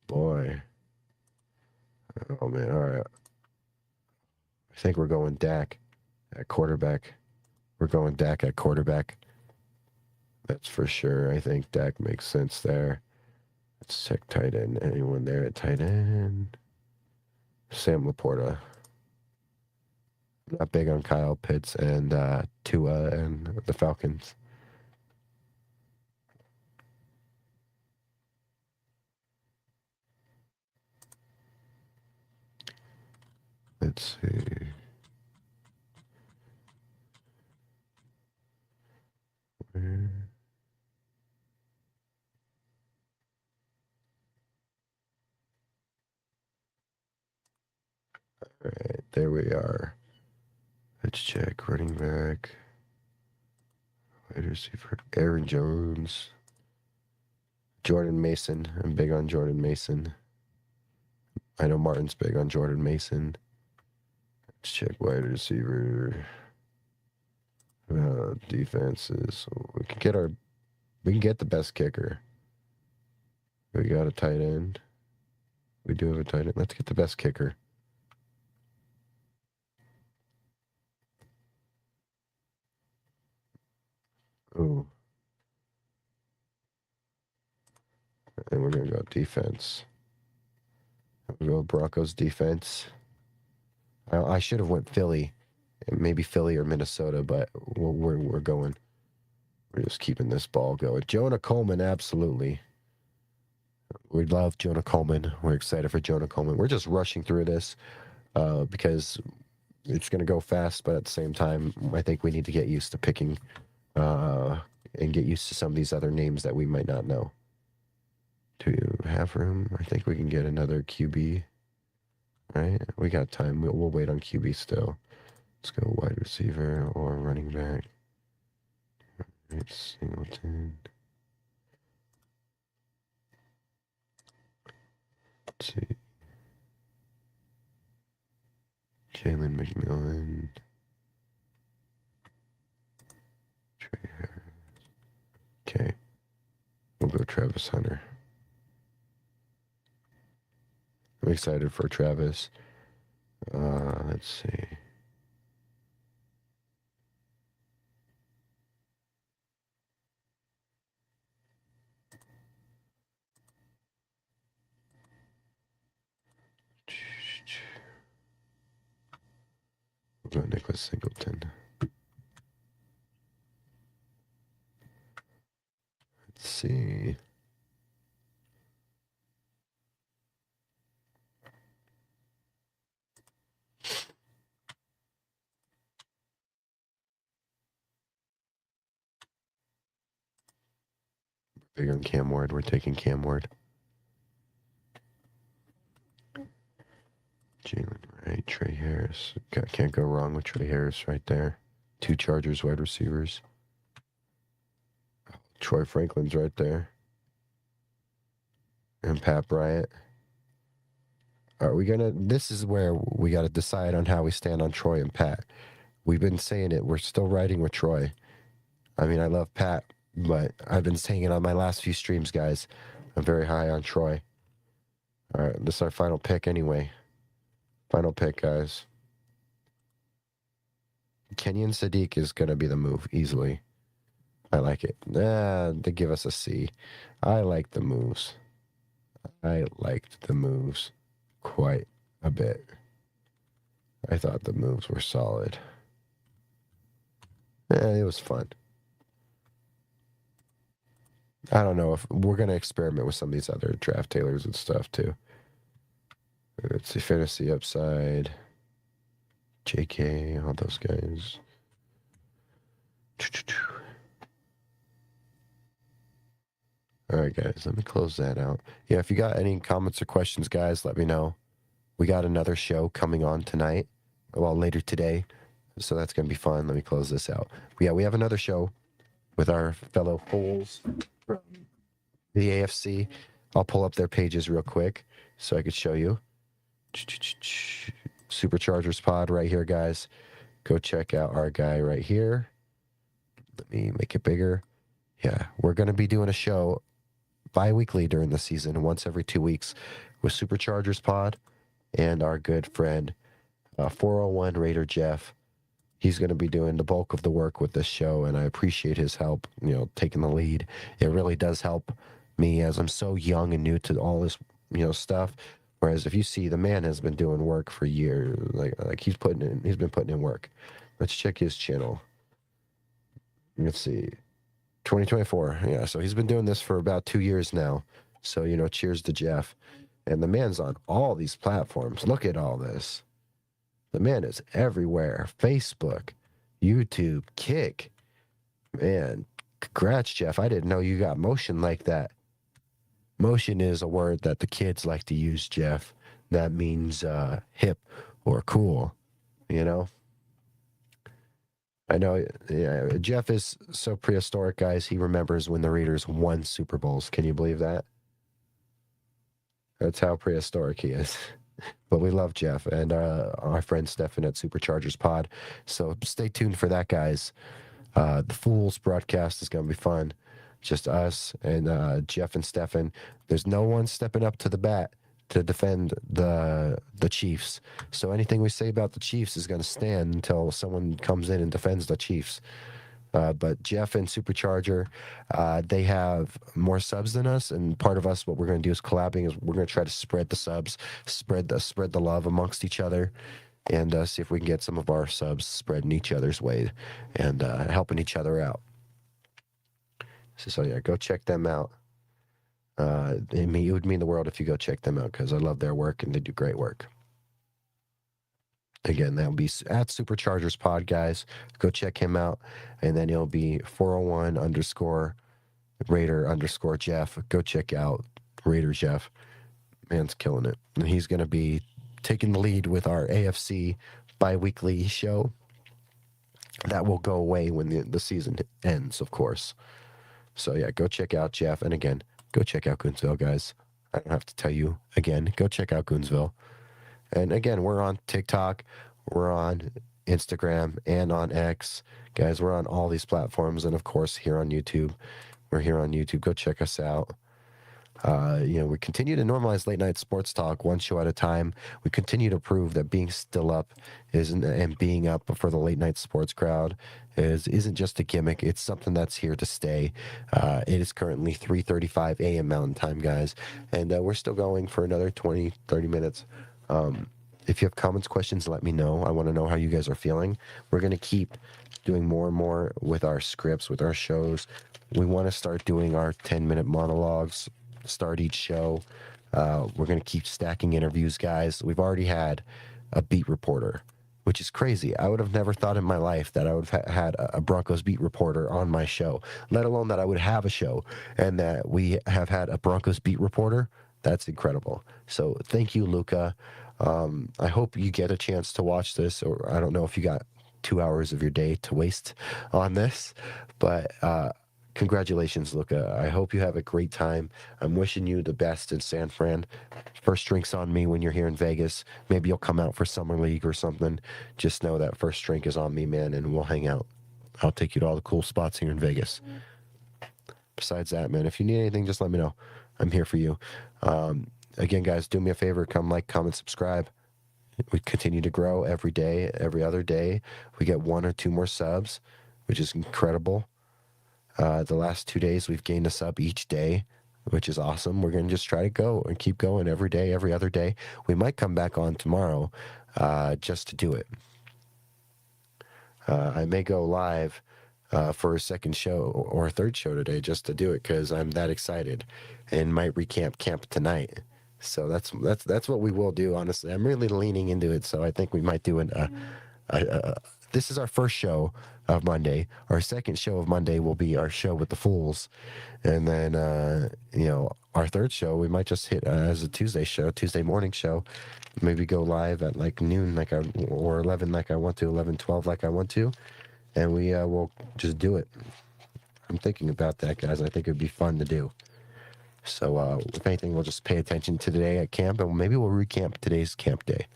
Boy. Oh, man. All right. I think we're going Dak at quarterback. We're going Dak at quarterback. That's for sure. I think Dak makes sense there. Let's check tight end. Anyone there at tight end? Sam Laporta. Not big on Kyle Pitts and Tua and the Falcons. Let's see. Where? All right, there we are. Let's check running back. Wide receiver Aaron Jones. Jordan Mason. I'm big on Jordan Mason. I know Martin's big on Jordan Mason. Let's check wide receiver. Defenses. We can get the best kicker. We got a tight end. We do have a tight end. Let's get the best kicker. Ooh. And we're going to go defense. We'll go Broncos defense. I should have went Philly. Maybe Philly or Minnesota, but we're going. We're just keeping this ball going. Jonah Coleman, absolutely. We love Jonah Coleman. We're excited for Jonah Coleman. We're just rushing through this because it's going to go fast, but at the same time, I think we need to get used to picking and get used to some of these other names that we might not know. Do you have room? I think we can get another QB. Right? We got time. We'll wait on QB still. Let's go wide receiver or running back. Right, Singleton. Let's see. Jalen McMillan. Trey Harris. Okay. We'll go Travis Hunter. I'm excited for Travis. Let's see. We'll go Nicholas Singleton. Let's see. Big on Cam Ward. We're taking Cam Ward. Jalen Wright, Trey Harris. Can't go wrong with Trey Harris right there. 2 Chargers wide receivers. Troy Franklin's right there. And Pat Bryant. Are we gonna? This is where we got to decide on how we stand on Troy and Pat. We've been saying it. We're still riding with Troy. I mean, I love Pat, but I've been saying it on my last few streams, guys. I'm very high on Troy. All right, this is our final pick anyway. Final pick, guys. Kenyon Sadiq is going to be the move easily. I like it. They give us a C. I like the moves. I liked the moves quite a bit. I thought the moves were solid. It was fun. I don't know if we're going to experiment with some of these other draft tailors and stuff too. Let's see, fantasy upside, JK, all those guys. All right, guys, let me close that out. Yeah, if you got any comments or questions, guys, let me know. We got another show coming on tonight, well, later today, so that's going to be fun. Let me close this out. Yeah, we have another show with our fellow Poles from the AFC. I'll pull up their pages real quick so I could show you. Superchargers pod right here, guys. Go check out our guy right here. Let me make it bigger. Yeah, we're going to be doing a show bi-weekly during the season, once every 2 weeks, with Superchargers pod and our good friend 401 Raider Jeff. He's going to be doing the bulk of the work with this show, and I appreciate his help, taking the lead. It really does help me as I'm so young and new to all this, stuff. Whereas if you see, the man has been doing work for years, like he's been putting in work. Let's check his channel. Let's see, 2024. Yeah, so he's been doing this for about 2 years now. So, cheers to Jeff. And the man's on all these platforms. Look at all this. The man is everywhere. Facebook, YouTube, Kick. Man, congrats, Jeff. I didn't know you got motion like that. Motion is a word that the kids like to use, Jeff. That means hip or cool, I know. Yeah, Jeff is so prehistoric, guys. He remembers when the Raiders won Super Bowls. Can you believe that? That's how prehistoric he is. But we love Jeff and our friend Stefan at Superchargers Pod. So stay tuned for that, guys. The Fools broadcast is going to be fun. Just us and Jeff and Stefan. There's no one stepping up to the bat to defend the Chiefs. So anything we say about the Chiefs is going to stand until someone comes in and defends the Chiefs. But Jeff and Supercharger, they have more subs than us, and part of us, what we're going to do is collabing. Is we're going to try to spread the subs, spread the love amongst each other, and see if we can get some of our subs spreading each other's way and helping each other out. So yeah, go check them out. It would mean the world if you go check them out because I love their work and they do great work. Again, that'll be at Superchargers Pod, guys. Go check him out. And then he'll be 401 underscore Raider underscore Jeff. Go check out Raider Jeff. Man's killing it. And he's going to be taking the lead with our AFC bi-weekly show. That will go away when the season ends, of course. So, yeah, go check out Jeff. And again, go check out Goonsville, guys. I don't have to tell you again. Go check out Goonsville. And again, we're on TikTok, we're on Instagram, and on X. Guys, we're on all these platforms. And, of course, here on YouTube. We're here on YouTube. Go check us out. We continue to normalize late night sports talk one show at a time. We continue to prove that being still up and being up for the late night sports crowd isn't just a gimmick. It's something that's here to stay. It is currently 3:35 a.m. Mountain Time, guys, and we're still going for another 20, 30 minutes. If you have comments, questions, let me know. I want to know how you guys are feeling. We're going to keep doing more and more with our scripts, with our shows. We want to start doing our 10-minute monologues, start each show. We're going to keep stacking interviews, guys. We've already had a beat reporter, which is crazy. I would have never thought in my life that I would have had a Broncos beat reporter on my show, let alone that I would have a show and that we have had a Broncos beat reporter. That's incredible. So thank you, Luca. I hope you get a chance to watch this, or I don't know if you got 2 hours of your day to waste on this, but congratulations, Luca. I hope you have a great time. I'm wishing you the best in San Fran. First drink's on me when you're here in Vegas. Maybe you'll come out for Summer League or something. Just know that first drink is on me, man, and we'll hang out. I'll take you to all the cool spots here in Vegas. Besides that, man, if you need anything, just let me know. I'm here for you. Again, guys, do me a favor. Come like, comment, subscribe. We continue to grow every day, every other day. We get 1 or 2 more subs, which is incredible. The last 2 days, we've gained a sub each day, which is awesome. We're going to just try to go and keep going every day, every other day. We might come back on tomorrow just to do it. I may go live for a second show or a third show today just to do it because I'm that excited and might recamp camp tonight. So that's what we will do, honestly. I'm really leaning into it, so I think we might do this is our first show of Monday. Our second show of Monday will be our show with the Fools. And then, our third show, we might just hit as a Tuesday morning show. Maybe go live at like noon or 11 like I want to, 11, 12 like I want to. And we will just do it. I'm thinking about that, guys. I think it would be fun to do. So if anything, we'll just pay attention to today at camp, and maybe we'll recamp today's camp day.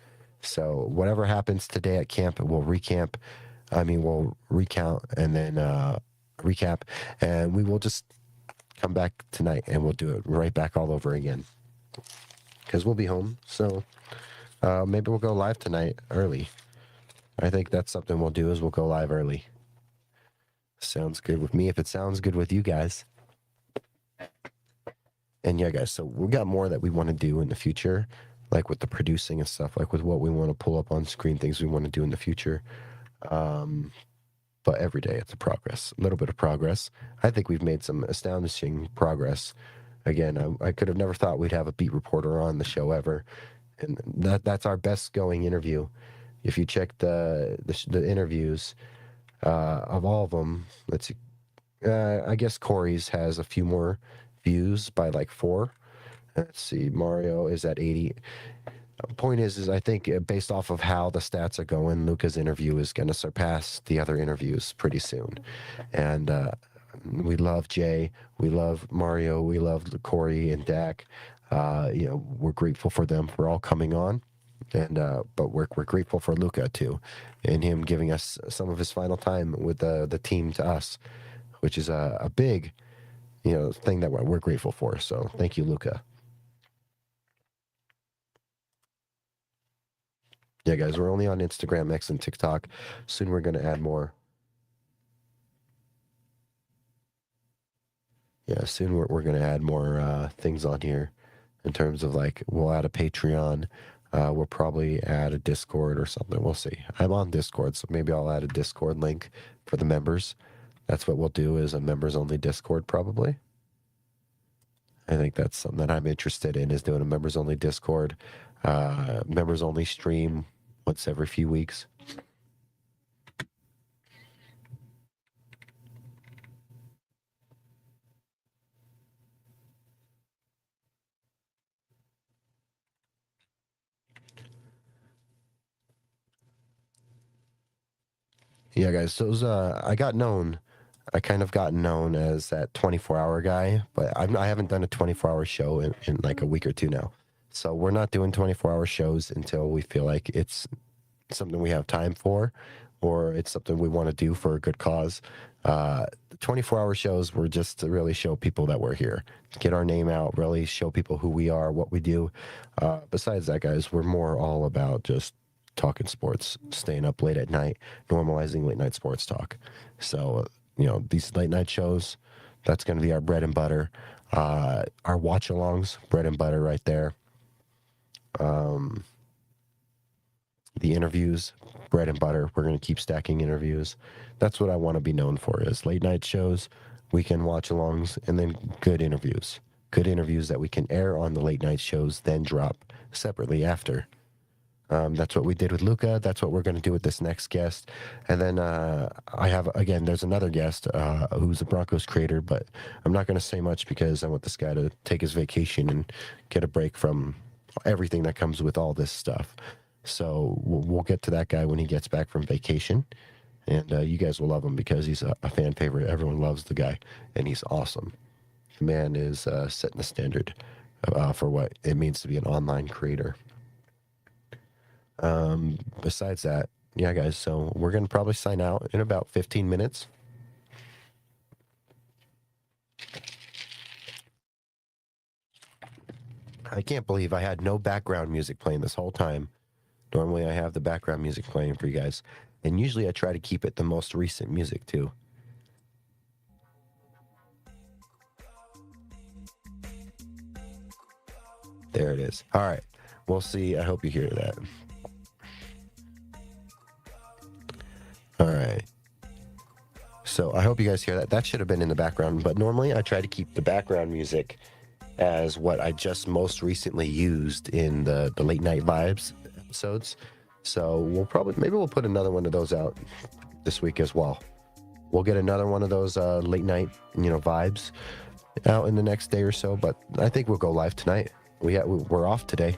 So whatever happens today at camp, we'll recount and then recap, and we will just come back tonight and we'll do it right back all over again because we'll be home. So maybe we'll go live tonight early. I think that's something we'll do is we'll go live early. Sounds good with me if it sounds good with you guys. And yeah, guys, so we got more that we want to do in the future, like with the producing and stuff, like with what we want to pull up on screen, things we want to do in the future. But every day it's a little bit of progress. I think we've made some astonishing progress. Again, I could have never thought we'd have a beat reporter on the show ever. And that's our best going interview. If you check the interviews of all of them, let's see. I guess Corey's has a few more views by like 4. Let's see. Mario is at 80. Point is I think based off of how the stats are going, Luca's interview is going to surpass the other interviews pretty soon. And we love Jay, we love Mario, we love Corey and Dak. We're grateful for them for all coming on, and but we're grateful for Luca too, and him giving us some of his final time with the team to us, which is a big thing that we're grateful for. So thank you, Luca. Yeah, guys, we're only on Instagram, X, and TikTok. Soon we're going to add more. Yeah, soon we're going to add more things on here in terms of like we'll add a Patreon. We'll probably add a Discord or something. We'll see. I'm on Discord, so maybe I'll add a Discord link for the members. That's what we'll do is a members only Discord probably. I think that's something that I'm interested in is doing a members only Discord, members only stream once every few weeks. Yeah, guys. So it was, I kind of got known as that 24-hour guy, but I haven't done a 24-hour show in like a week or two now. So we're not doing 24-hour shows until we feel like it's something we have time for, or it's something we want to do for a good cause. 24-hour shows were just to really show people that we're here, get our name out, really show people who we are, what we do. Besides that, guys, we're more all about just talking sports, staying up late at night, normalizing late night sports talk. So, these late night shows, that's going to be our bread and butter. Our watch alongs, bread and butter right there. The interviews, bread and butter. We're going to keep stacking interviews. That's what I want to be known for is late night shows, weekend watch alongs, and then good interviews. Good interviews that we can air on the late night shows, then drop separately after. That's what we did with Luca. That's what we're going to do with this next guest. And then there's another guest who's a Broncos creator, but I'm not going to say much because I want this guy to take his vacation and get a break from everything that comes with all this stuff. So we'll get to that guy when he gets back from vacation. And you guys will love him because he's a fan favorite. Everyone loves the guy, and he's awesome. The man is setting the standard for what it means to be an online creator. Besides that, yeah, guys, so we're going to probably sign out in about 15 minutes. I can't believe I had no background music playing this whole time. Normally I have the background music playing for you guys, and usually I try to keep it the most recent music too. There it is. All right, we'll see. I hope you hear that. All right. So I hope you guys hear that. That should have been in the background, but normally I try to keep the background music as what I just most recently used in the late night vibes episodes. So maybe we'll put another one of those out this week as well. We'll get another one of those late night, vibes out in the next day or so, but I think we'll go live tonight. We're off today.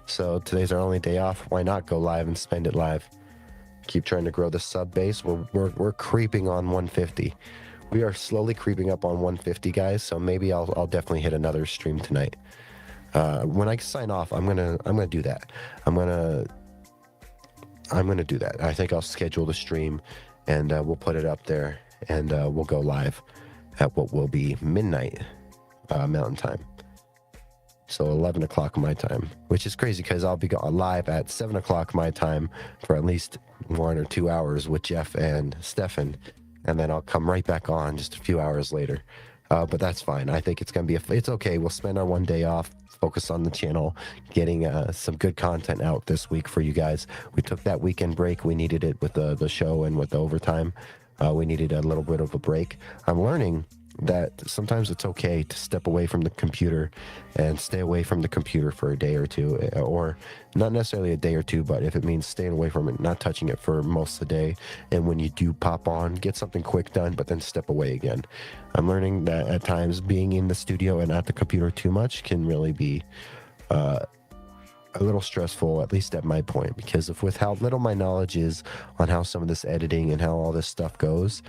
So today's our only day off. Why not go live and spend it live? Keep trying to grow the sub base. We're creeping on 150. We are slowly creeping up on 150, guys. So maybe I'll definitely hit another stream tonight. When I sign off, I'm gonna do that. I'm gonna do that. I think I'll schedule the stream, and we'll put it up there, and we'll go live at what will be midnight Mountain Time. So 11 o'clock my time, which is crazy because I'll be live at 7 o'clock my time for at least 1 or 2 hours with Jeff and Stefan, and then I'll come right back on just a few hours later. But that's fine. I think it's going to be it's okay. We'll spend our one day off, focus on the channel, getting some good content out this week for you guys. We took that weekend break. We needed it with the show and with the overtime. We needed a little bit of a break. I'm learning that sometimes it's okay to step away from the computer and stay away from the computer for a day or two, or not necessarily a day or two, but if it means staying away from it, not touching it for most of the day, and when you do pop on, get something quick done, but then step away again. I'm learning that at times being in the studio and at the computer too much can really be a little stressful, at least at my point, because with how little my knowledge is on how some of this editing and how all this stuff goes,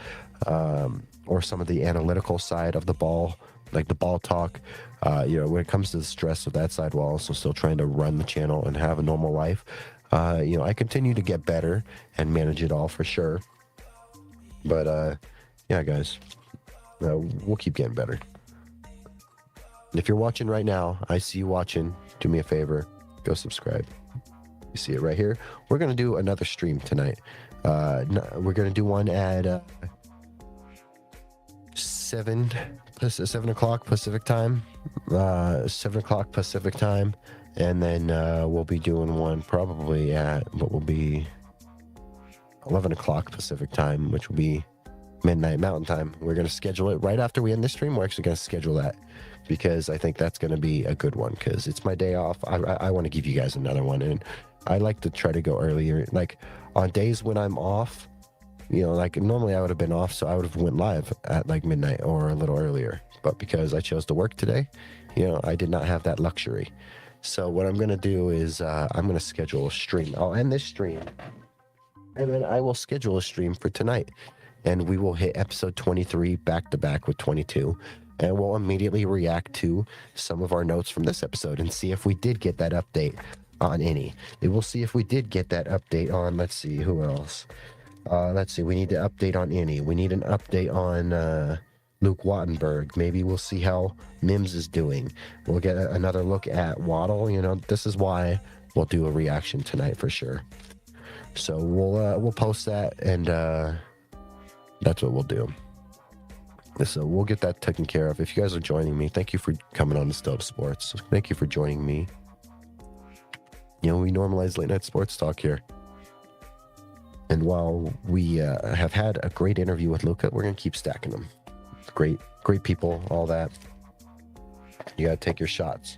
or some of the analytical side of the ball, like the ball talk, when it comes to the stress of that side, while also still trying to run the channel and have a normal life, I continue to get better and manage it all for sure. But yeah, guys, we'll keep getting better. And if you're watching right now, I see you watching. Do me a favor, go subscribe. You see it right here. We're going to do another stream tonight. We're going to do one at 7 o'clock Pacific time. 7 o'clock Pacific time. And then we'll be doing one probably at what will be 11 o'clock Pacific time, which will be midnight Mountain time. We're going to schedule it right after we end the stream. We're actually going to schedule that because I think that's going to be a good one because it's my day off. I want to give you guys another one, and I like to try to go earlier. Like on days when I'm off, like normally I would have been off, so I would have went live at like midnight or a little earlier. But because I chose to work today, I did not have that luxury. So what I'm going to do is I'm going to schedule a stream. I'll end this stream, and then I will schedule a stream for tonight. And we will hit episode 23 back to back with 22. And we'll immediately react to some of our notes from this episode and see if we did get that update on any. We'll see if we did get that update on, let's see, who else? Let's see, we need to update on any. We need an update on Luke Wattenberg. Maybe we'll see how Mims is doing. We'll get another look at Waddle. This is why we'll do a reaction tonight for sure. So we'll post that, and that's what we'll do. So we'll get that taken care of. If you guys are joining me, thank you for coming on to Sill Up Sports. Thank you for joining me. We normalize late night sports talk here. And while we have had a great interview with Luca, we're going to keep stacking them. Great people, all that. You got to take your shots.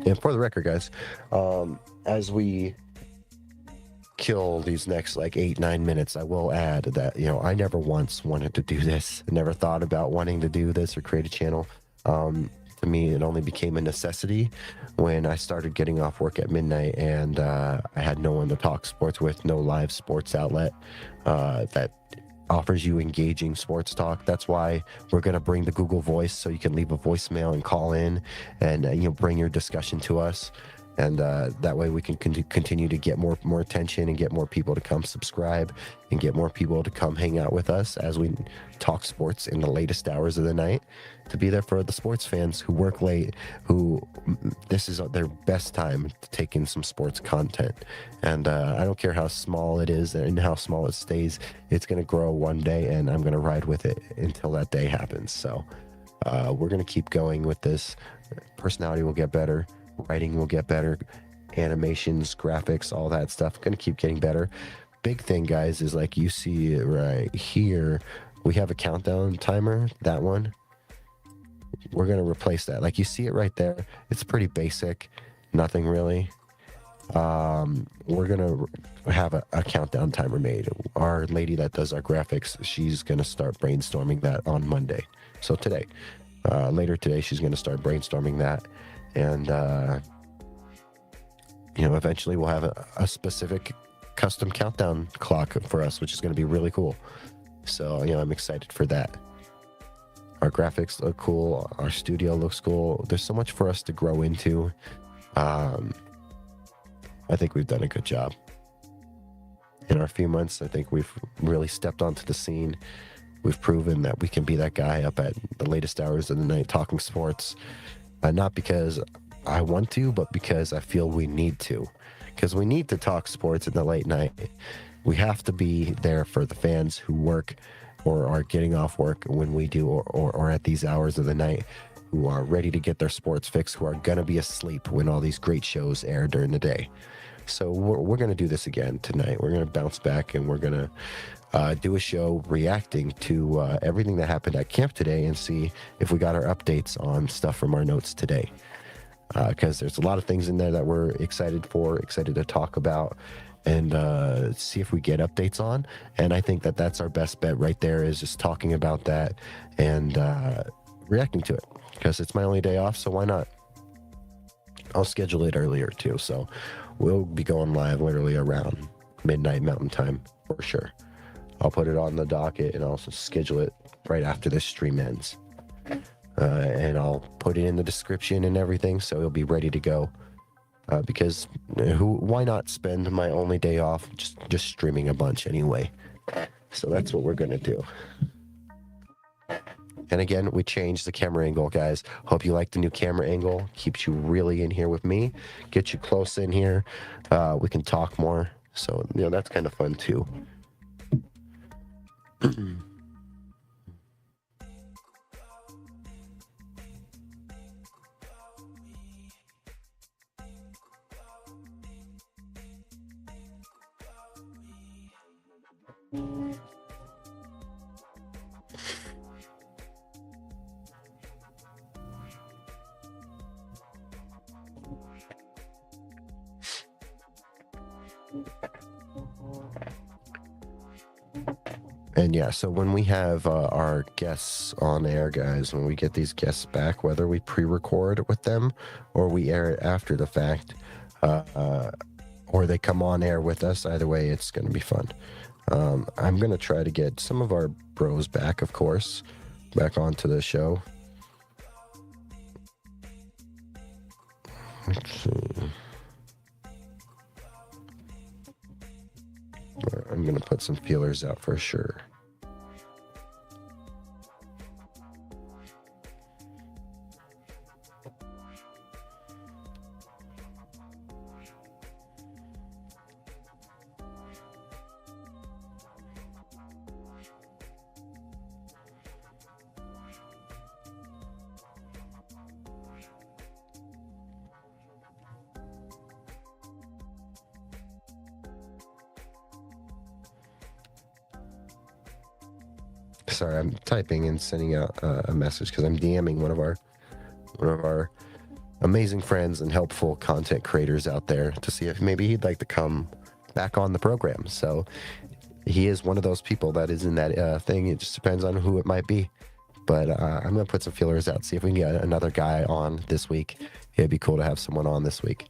And for the record, guys, as we kill these next like 8-9 minutes, I will add that I never once wanted to do this. I never thought about wanting to do this or create a channel. To me, it only became a necessity when I started getting off work at midnight, and I had no one to talk sports with, no live sports outlet that offers you engaging sports talk. That's why we're going to bring the Google Voice, so you can leave a voicemail and call in and bring your discussion to us. And that way we can continue to get more attention and get more people to come subscribe and get more people to come hang out with us as we talk sports in the latest hours of the night, to be there for the sports fans who work late, who this is their best time to take in some sports content. And I don't care how small it is and how small it stays, it's going to grow one day, and I'm going to ride with it until that day happens. So we're going to keep going with this. Personality will get better. Writing will get better, animations, graphics, all that stuff going to keep getting better. Big thing, guys, is like you see it right here, we have a countdown timer. That one, we're going to replace that. Like you see it right there. It's pretty basic, nothing really. We're going to have a countdown timer made. Our lady that does our graphics, she's going to start brainstorming that on Monday. So today, later today, she's going to start brainstorming that. And, eventually we'll have a specific custom countdown clock for us, which is going to be really cool. So, I'm excited for that. Our graphics look cool. Our studio looks cool. There's so much for us to grow into. I think we've done a good job. In our few months, I think we've really stepped onto the scene. We've proven that we can be that guy up at the latest hours of the night talking sports. Not because I want to, but because I feel we need to. Because we need to talk sports in the late night. We have to be there for the fans who work or are getting off work when we do, or at these hours of the night, who are ready to get their sports fix, who are going to be asleep when all these great shows air during the day. So we're going to do this again tonight. We're going to bounce back, and we're going to do a show reacting to everything that happened at camp today and see if we got our updates on stuff from our notes today. Because there's a lot of things in there that we're excited to talk about, and see if we get updates on. And I think that that's our best bet right there, is just talking about that and reacting to it because it's my only day off. So why not? I'll schedule it earlier too. So we'll be going live literally around midnight Mountain Time for sure. I'll put it on the docket and also schedule it right after this stream ends. And I'll put it in the description and everything, so it'll be ready to go. Because why not spend my only day off just streaming a bunch anyway? So that's what we're gonna do. And again, we changed the camera angle, guys. Hope you like the new camera angle. Keeps you really in here with me. Get you close in here. We can talk more. So, that's kind of fun too. And yeah, so when we have our guests on air, guys, when we get these guests back, whether we pre-record with them or we air it after the fact, or they come on air with us, either way, it's going to be fun. I'm going to try to get some of our bros back, of course, back onto the show. Let's see. I'm going to put some feelers out for sure. Sorry, I'm typing and sending out a message because I'm DMing one of our amazing friends and helpful content creators out there to see if maybe he'd like to come back on the program. So he is one of those people that is in that thing. It just depends on who it might be. But I'm going to put some feelers out, see if we can get another guy on this week. It'd be cool to have someone on this week.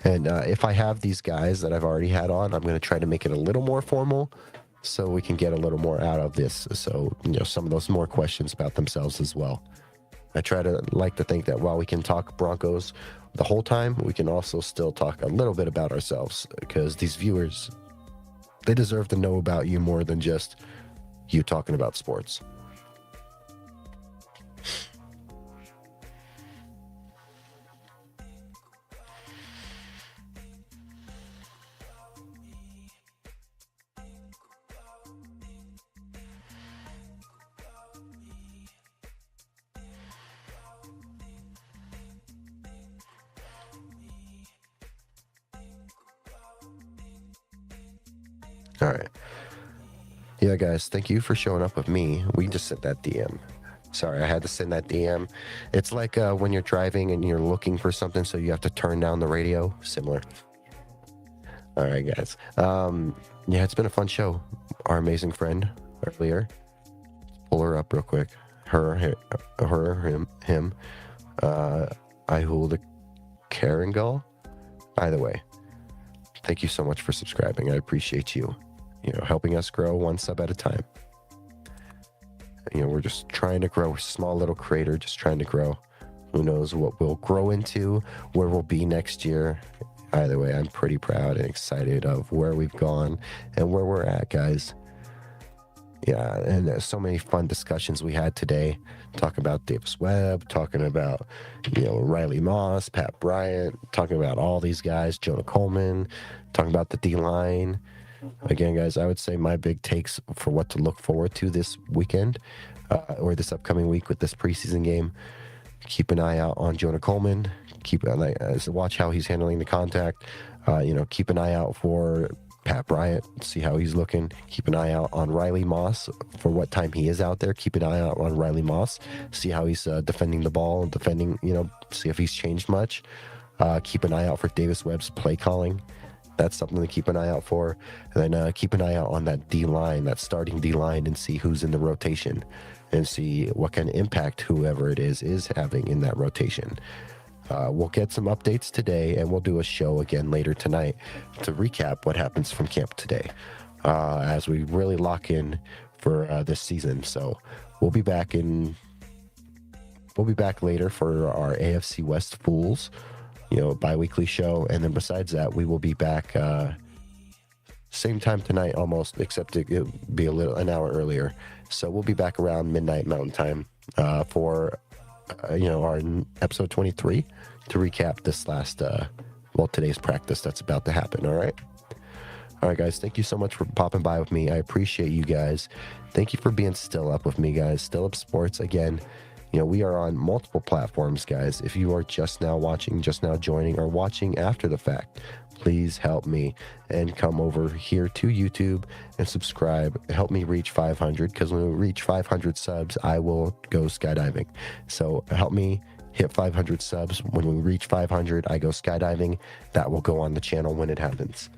And if I have these guys that I've already had on, I'm going to try to make it a little more formal so we can get a little more out of this. So, some of those more questions about themselves as well. I like to think that while we can talk Broncos the whole time, we can also still talk a little bit about ourselves, because these viewers, they deserve to know about you more than just you talking about sports. All right. Yeah, guys, thank you for showing up with me. We just sent that DM. Sorry, I had to send that DM. It's like when you're driving and you're looking for something, so you have to turn down the radio. Similar. All right, guys. Yeah, it's been a fun show. Our amazing friend earlier. Pull her up real quick. Her, him. Ihul Karangal. Either way, thank you so much for subscribing. I appreciate you. Helping us grow one sub at a time. We're just trying to grow. Small little creator, just trying to grow. Who knows what we'll grow into, where we'll be next year. Either way, I'm pretty proud and excited of where we've gone and where we're at, guys. Yeah, and there's so many fun discussions we had today. Talking about Davis Webb, talking about, Riley Moss, Pat Bryant, talking about all these guys, Jonah Coleman, talking about the D-line. Again, guys, I would say my big takes for what to look forward to this weekend or this upcoming week with this preseason game. Keep an eye out on Jonah Coleman. Watch how he's handling the contact. Keep an eye out for Pat Bryant, see how he's looking. Keep an eye out on Riley Moss for what time he is out there. Keep an eye out on Riley Moss. See how he's defending the ball, see if he's changed much. Keep an eye out for Davis Webb's play calling. That's something to keep an eye out for. And then keep an eye out on that D-line, that starting D-line, and see who's in the rotation and see what kind of impact whoever it is having in that rotation. We'll get some updates today, and we'll do a show again later tonight to recap what happens from camp today as we really lock in for this season. So we'll be back later for our AFC West Fools, bi-weekly show. And then besides that, we will be back same time tonight almost, except it'll be an hour earlier. So we'll be back around midnight Mountain Time for our episode 23 to recap this last today's practice that's about to happen. All right, guys, thank you so much for popping by with me. I appreciate you guys. Thank you for being still up with me, guys. Still Up Sports again. We are on multiple platforms, guys. If you are just now watching, just now joining, or watching after the fact, please help me and come over here to YouTube and subscribe. Help me reach 500, because when we reach 500 subs, I will go skydiving. So help me hit 500 subs. When we reach 500, I go skydiving. That will go on the channel when it happens.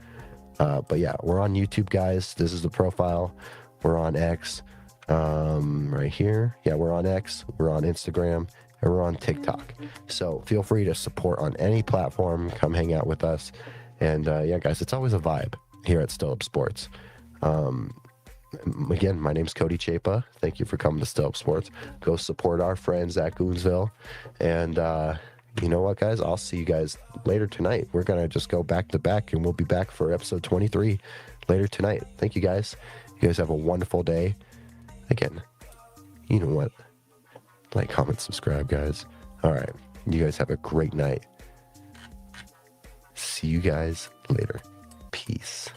But yeah, we're on YouTube, guys. This is the profile. We're on X. Right here. Yeah, we're on X, we're on Instagram, and we're on TikTok. So feel free to support on any platform. Come hang out with us. And yeah, guys, it's always a vibe here at Still Up Sports. Again, my name's Cody Chapa. Thank you for coming to Still Up Sports. Go support our friends at Goonsville. And you know what, guys? I'll see you guys later tonight. We're going to just go back to back, and we'll be back for episode 23 later tonight. Thank you, guys. You guys have a wonderful day. Again, you know what? Like, comment, subscribe, guys. All right. You guys have a great night. See you guys later. Peace.